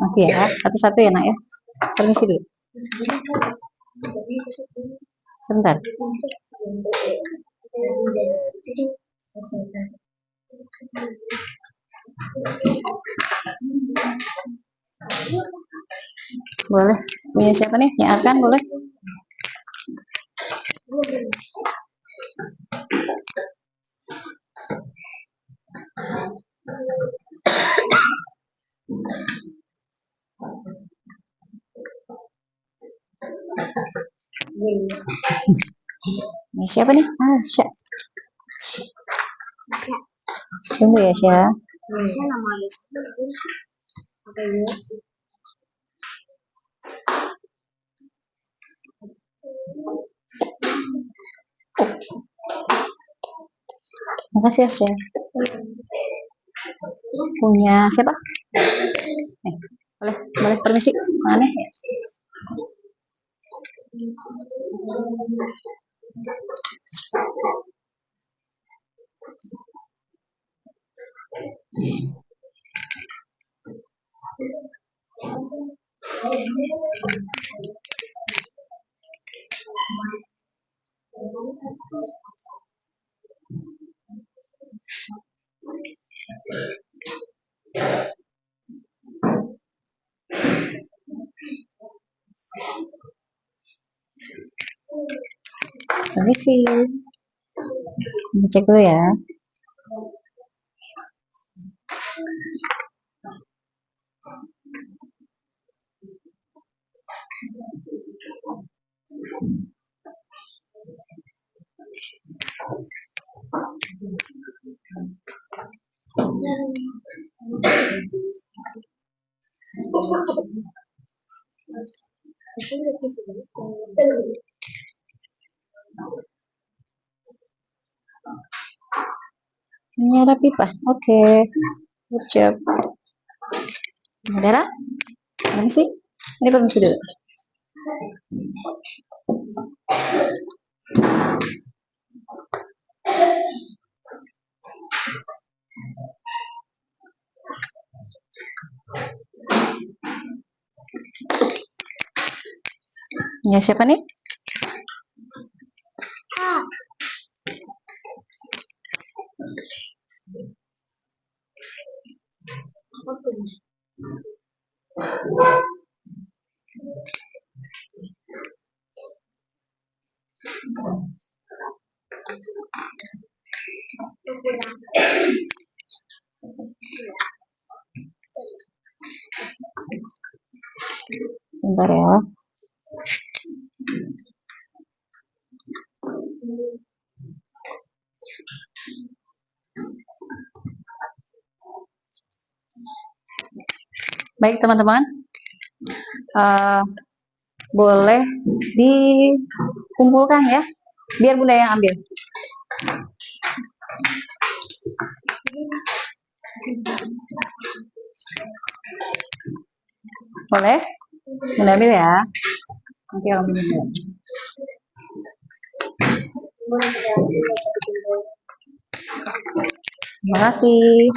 [SPEAKER 1] Oke ya, satu-satu ya nak ya. Permisi dulu. Sebentar. Boleh. Punya siapa nih? Punya Arkan boleh? Ini siapa nih? Asya. Tunggu ya, Sya. Makasih ya, Sya. Punya siapa? Boleh permisi. Mana? Permisi, cek dulu ya. Ini ada pipa. Oke. Good job. Darah? Permisi. Ini permisi dulu. Ya, siapa nih? Bentar ya. Baik teman-teman, boleh dikumpulkan ya, biar Bunda yang ambil. Boleh? Bunda ambil ya. Nanti ambil dulu. Terima kasih.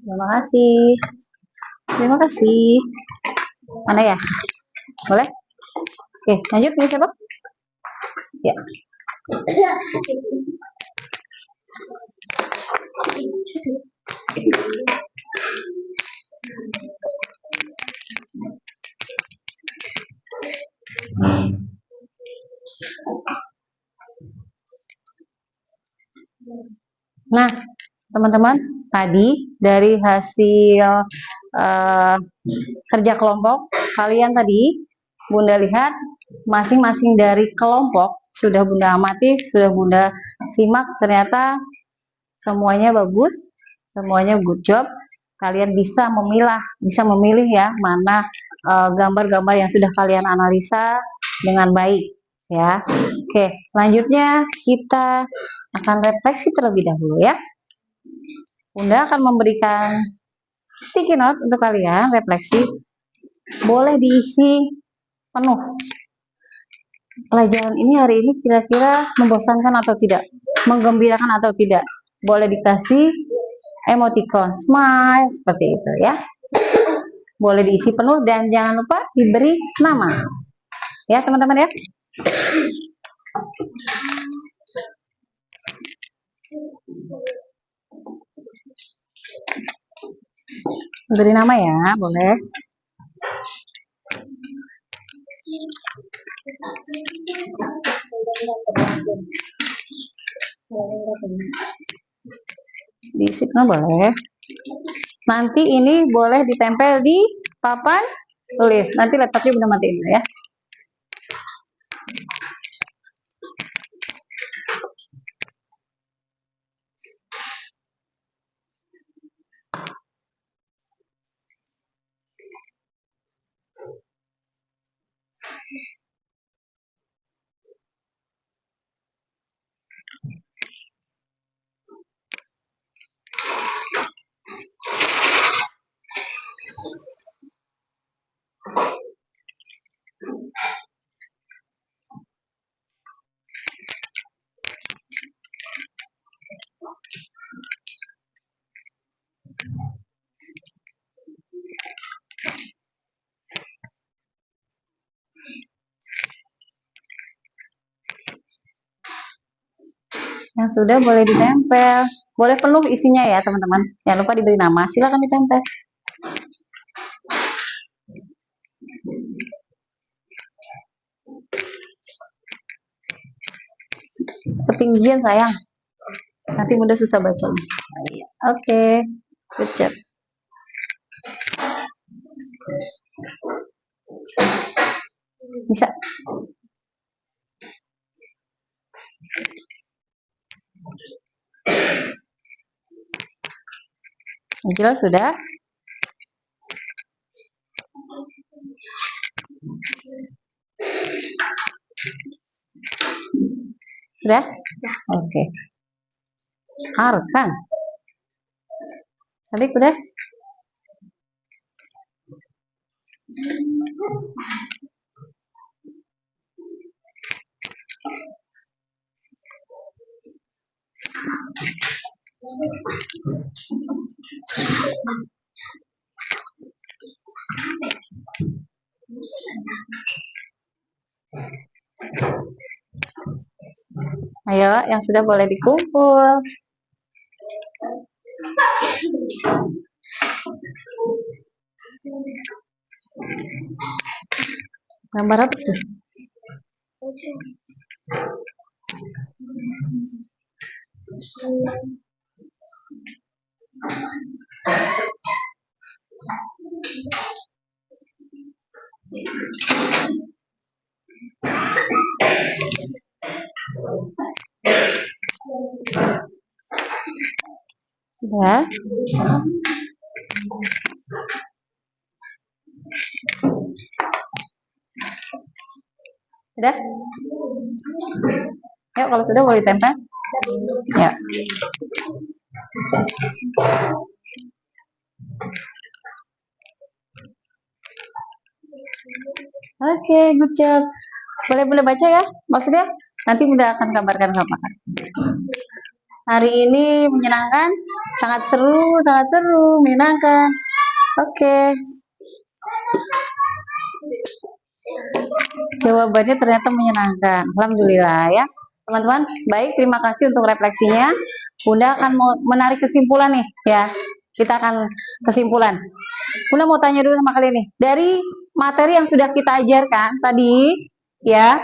[SPEAKER 1] Terima kasih. Terima kasih. Mana ya? Boleh? Oke, lanjut punya siapa? Ya. Nah, teman-teman, tadi dari hasil kerja kelompok kalian tadi, Bunda lihat masing-masing dari kelompok sudah Bunda amati, sudah Bunda simak, ternyata semuanya bagus, semuanya good job. Kalian bisa memilih ya mana gambar-gambar yang sudah kalian analisa dengan baik ya. Oke, selanjutnya kita akan refleksi terlebih dahulu ya. Bunda akan memberikan sticky note untuk kalian refleksi. Boleh diisi penuh. Pelajaran ini hari ini kira-kira membosankan atau tidak? Menggembirakan atau tidak? Boleh dikasih emoticon smile seperti itu ya. Boleh diisi penuh dan jangan lupa diberi nama. Ya, teman-teman ya. Beri nama ya, boleh. Diisi penuh boleh. Nanti ini boleh ditempel di papan tulis. Nanti laptopnya Bunda matiin dulu ya. Yang sudah boleh ditempel. Boleh penuh isinya ya, teman-teman. Jangan lupa diberi nama. Silakan ditempel. Ketinggian sayang. Nanti Bunda susah baca. Oke. Good job. Bisa. Jelas sudah? Sudah? Oke. Harus kan? Tadi udah? Ayo, yang sudah boleh dikumpul. Gambar apa tuh? Ya. Sudah? Yuk, kalau sudah boleh tempel. Ya. Oke, good job. Boleh baca ya, maksudnya? Nanti Bunda akan kabarkan kapan. Hari ini menyenangkan, sangat seru, menyenangkan. Oke. Jawabannya ternyata menyenangkan. Alhamdulillah ya. Teman-teman, baik, terima kasih untuk refleksinya. Bunda akan mau menarik kesimpulan nih ya. Kita akan kesimpulan. Bunda mau tanya dulu sama kalian nih. Dari materi yang sudah kita ajarkan tadi ya,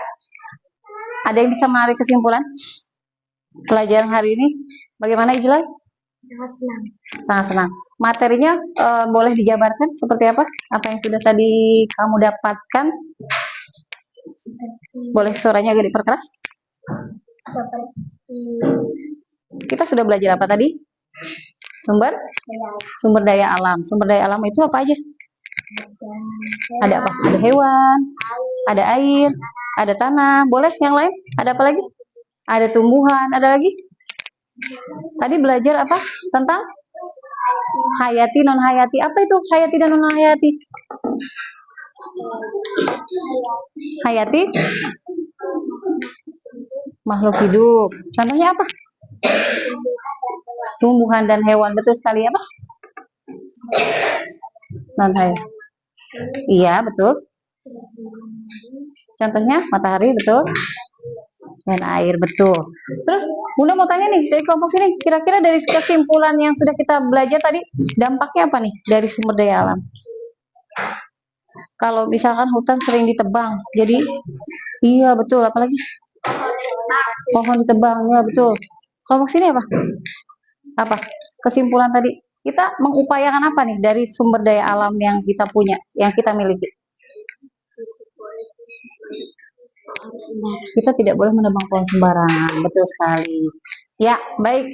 [SPEAKER 1] ada yang bisa menarik kesimpulan pelajaran hari ini? Bagaimana Ijlal?
[SPEAKER 2] Sangat senang.
[SPEAKER 1] Sangat senang. Materinya boleh dijabarkan seperti apa? Apa yang sudah tadi kamu dapatkan? Boleh suaranya agak diperkeras?
[SPEAKER 2] Seperti
[SPEAKER 1] Kita sudah belajar apa tadi? Sumber daya alam. Sumber daya alam itu apa aja? Ada apa? Ada hewan, ada air, ada tanah. Boleh yang lain? Ada apa lagi? Ada tumbuhan, ada lagi? Tadi belajar apa? Tentang hayati, non hayati. Apa itu hayati dan non hayati? Hayati makhluk hidup. Contohnya apa? Tumbuhan dan hewan. Betul sekali apa? Non hayati. Iya, betul. Contohnya matahari, betul. Dan air, betul. Terus Bunda mau tanya nih, dari kelompok sini, kira-kira dari kesimpulan yang sudah kita belajar tadi, dampaknya apa nih dari sumber daya alam? Kalau misalkan hutan sering ditebang, jadi iya betul, apalagi pohon ditebang, ya betul. Kelompok sini apa? Apa? Kesimpulan tadi, kita mengupayakan apa nih dari sumber daya alam yang kita punya, yang kita miliki? Kita tidak boleh menebang pohon sembarangan, betul sekali. Ya, baik.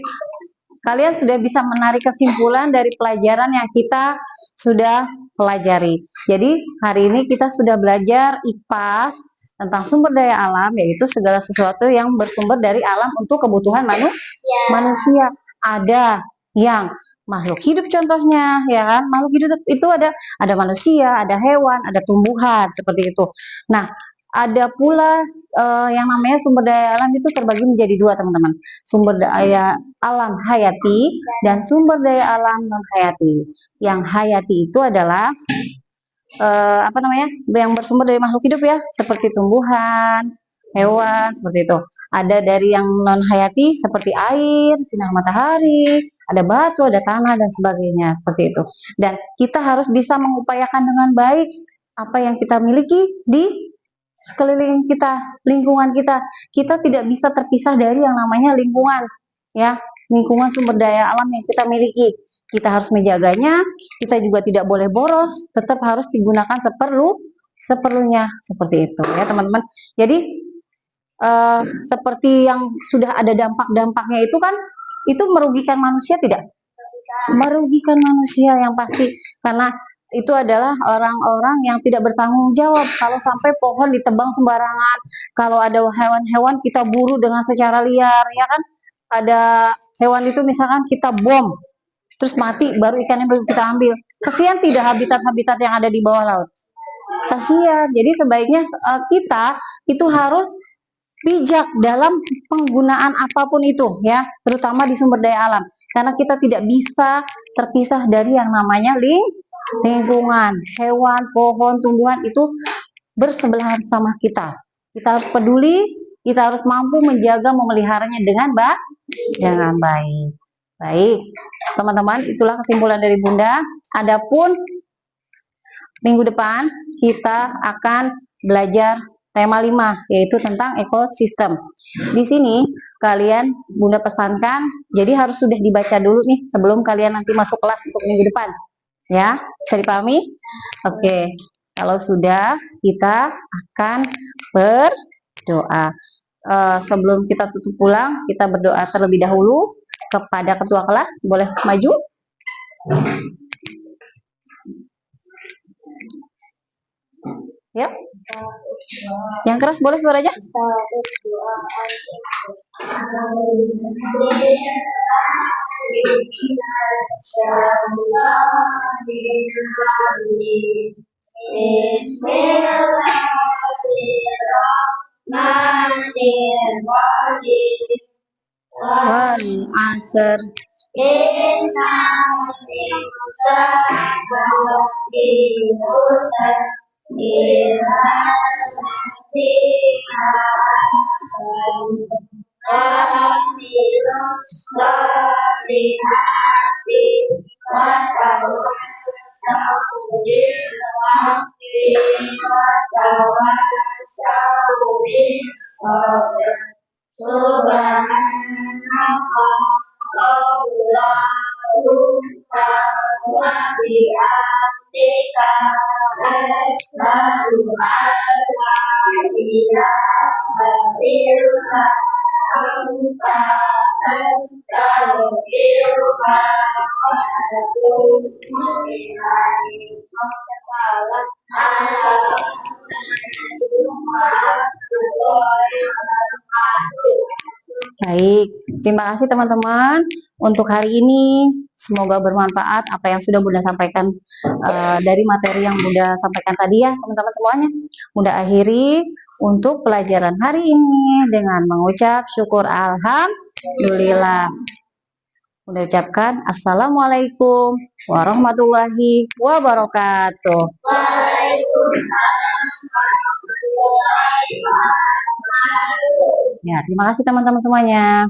[SPEAKER 1] Kalian sudah bisa menarik kesimpulan dari pelajaran yang kita sudah pelajari. Jadi, hari ini kita sudah belajar IPAS tentang sumber daya alam, yaitu segala sesuatu yang bersumber dari alam untuk kebutuhan manusia. Ada yang makhluk hidup contohnya, ya kan? Makhluk hidup itu ada manusia, ada hewan, ada tumbuhan, seperti itu. Nah, ada pula yang namanya sumber daya alam itu terbagi menjadi dua, teman-teman. Sumber daya alam hayati dan sumber daya alam non hayati. Yang hayati itu adalah apa namanya? Yang bersumber dari makhluk hidup ya, seperti tumbuhan, hewan, seperti itu. Ada dari yang non hayati seperti air, sinar matahari, ada batu, ada tanah dan sebagainya, seperti itu. Dan kita harus bisa mengupayakan dengan baik apa yang kita miliki di sekeliling kita, lingkungan kita. Kita tidak bisa terpisah dari yang namanya lingkungan, ya, lingkungan sumber daya alam yang kita miliki. Kita harus menjaganya, kita juga tidak boleh boros, tetap harus digunakan seperlunya, seperti itu ya teman-teman. Jadi seperti yang sudah ada dampak-dampaknya itu kan, itu merugikan manusia tidak? Merugikan manusia yang pasti, karena itu adalah orang-orang yang tidak bertanggung jawab. Kalau sampai pohon ditebang sembarangan, kalau ada hewan-hewan kita buru dengan secara liar, ya kan? Ada hewan itu misalkan kita bom, terus mati, baru ikannya baru kita ambil. Kasihan tidak habitat-habitat yang ada di bawah laut? Kasihan. Jadi sebaiknya kita itu harus bijak dalam penggunaan apapun itu ya, terutama di sumber daya alam, karena kita tidak bisa terpisah dari yang namanya lingkungan. Hewan, pohon, tumbuhan itu bersebelahan sama kita. Kita harus peduli, kita harus mampu menjaga, memeliharanya dengan baik. Baik, teman-teman, itulah kesimpulan dari Bunda. Adapun minggu depan kita akan belajar tema 5, yaitu tentang ekosistem. Di sini kalian Bunda pesankan, jadi harus sudah dibaca dulu nih sebelum kalian nanti masuk kelas untuk minggu depan. Ya, bisa dipahami? Oke, kalau sudah, kita akan berdoa. Sebelum kita tutup pulang, kita berdoa terlebih dahulu kepada ketua kelas. Boleh maju? Ya. Yang keras boleh suaranya? Wal asr. Baik, terima kasih teman-teman untuk hari ini. Semoga bermanfaat apa yang sudah Bunda sampaikan dari materi yang Bunda sampaikan tadi ya teman-teman semuanya. Bunda akhiri untuk pelajaran hari ini dengan mengucap syukur alhamdulillah. Bunda ucapkan assalamualaikum warahmatullahi wabarakatuh. Waalaikumsalam warahmatullahi wabarakatuh. Ya, terima kasih teman-teman semuanya.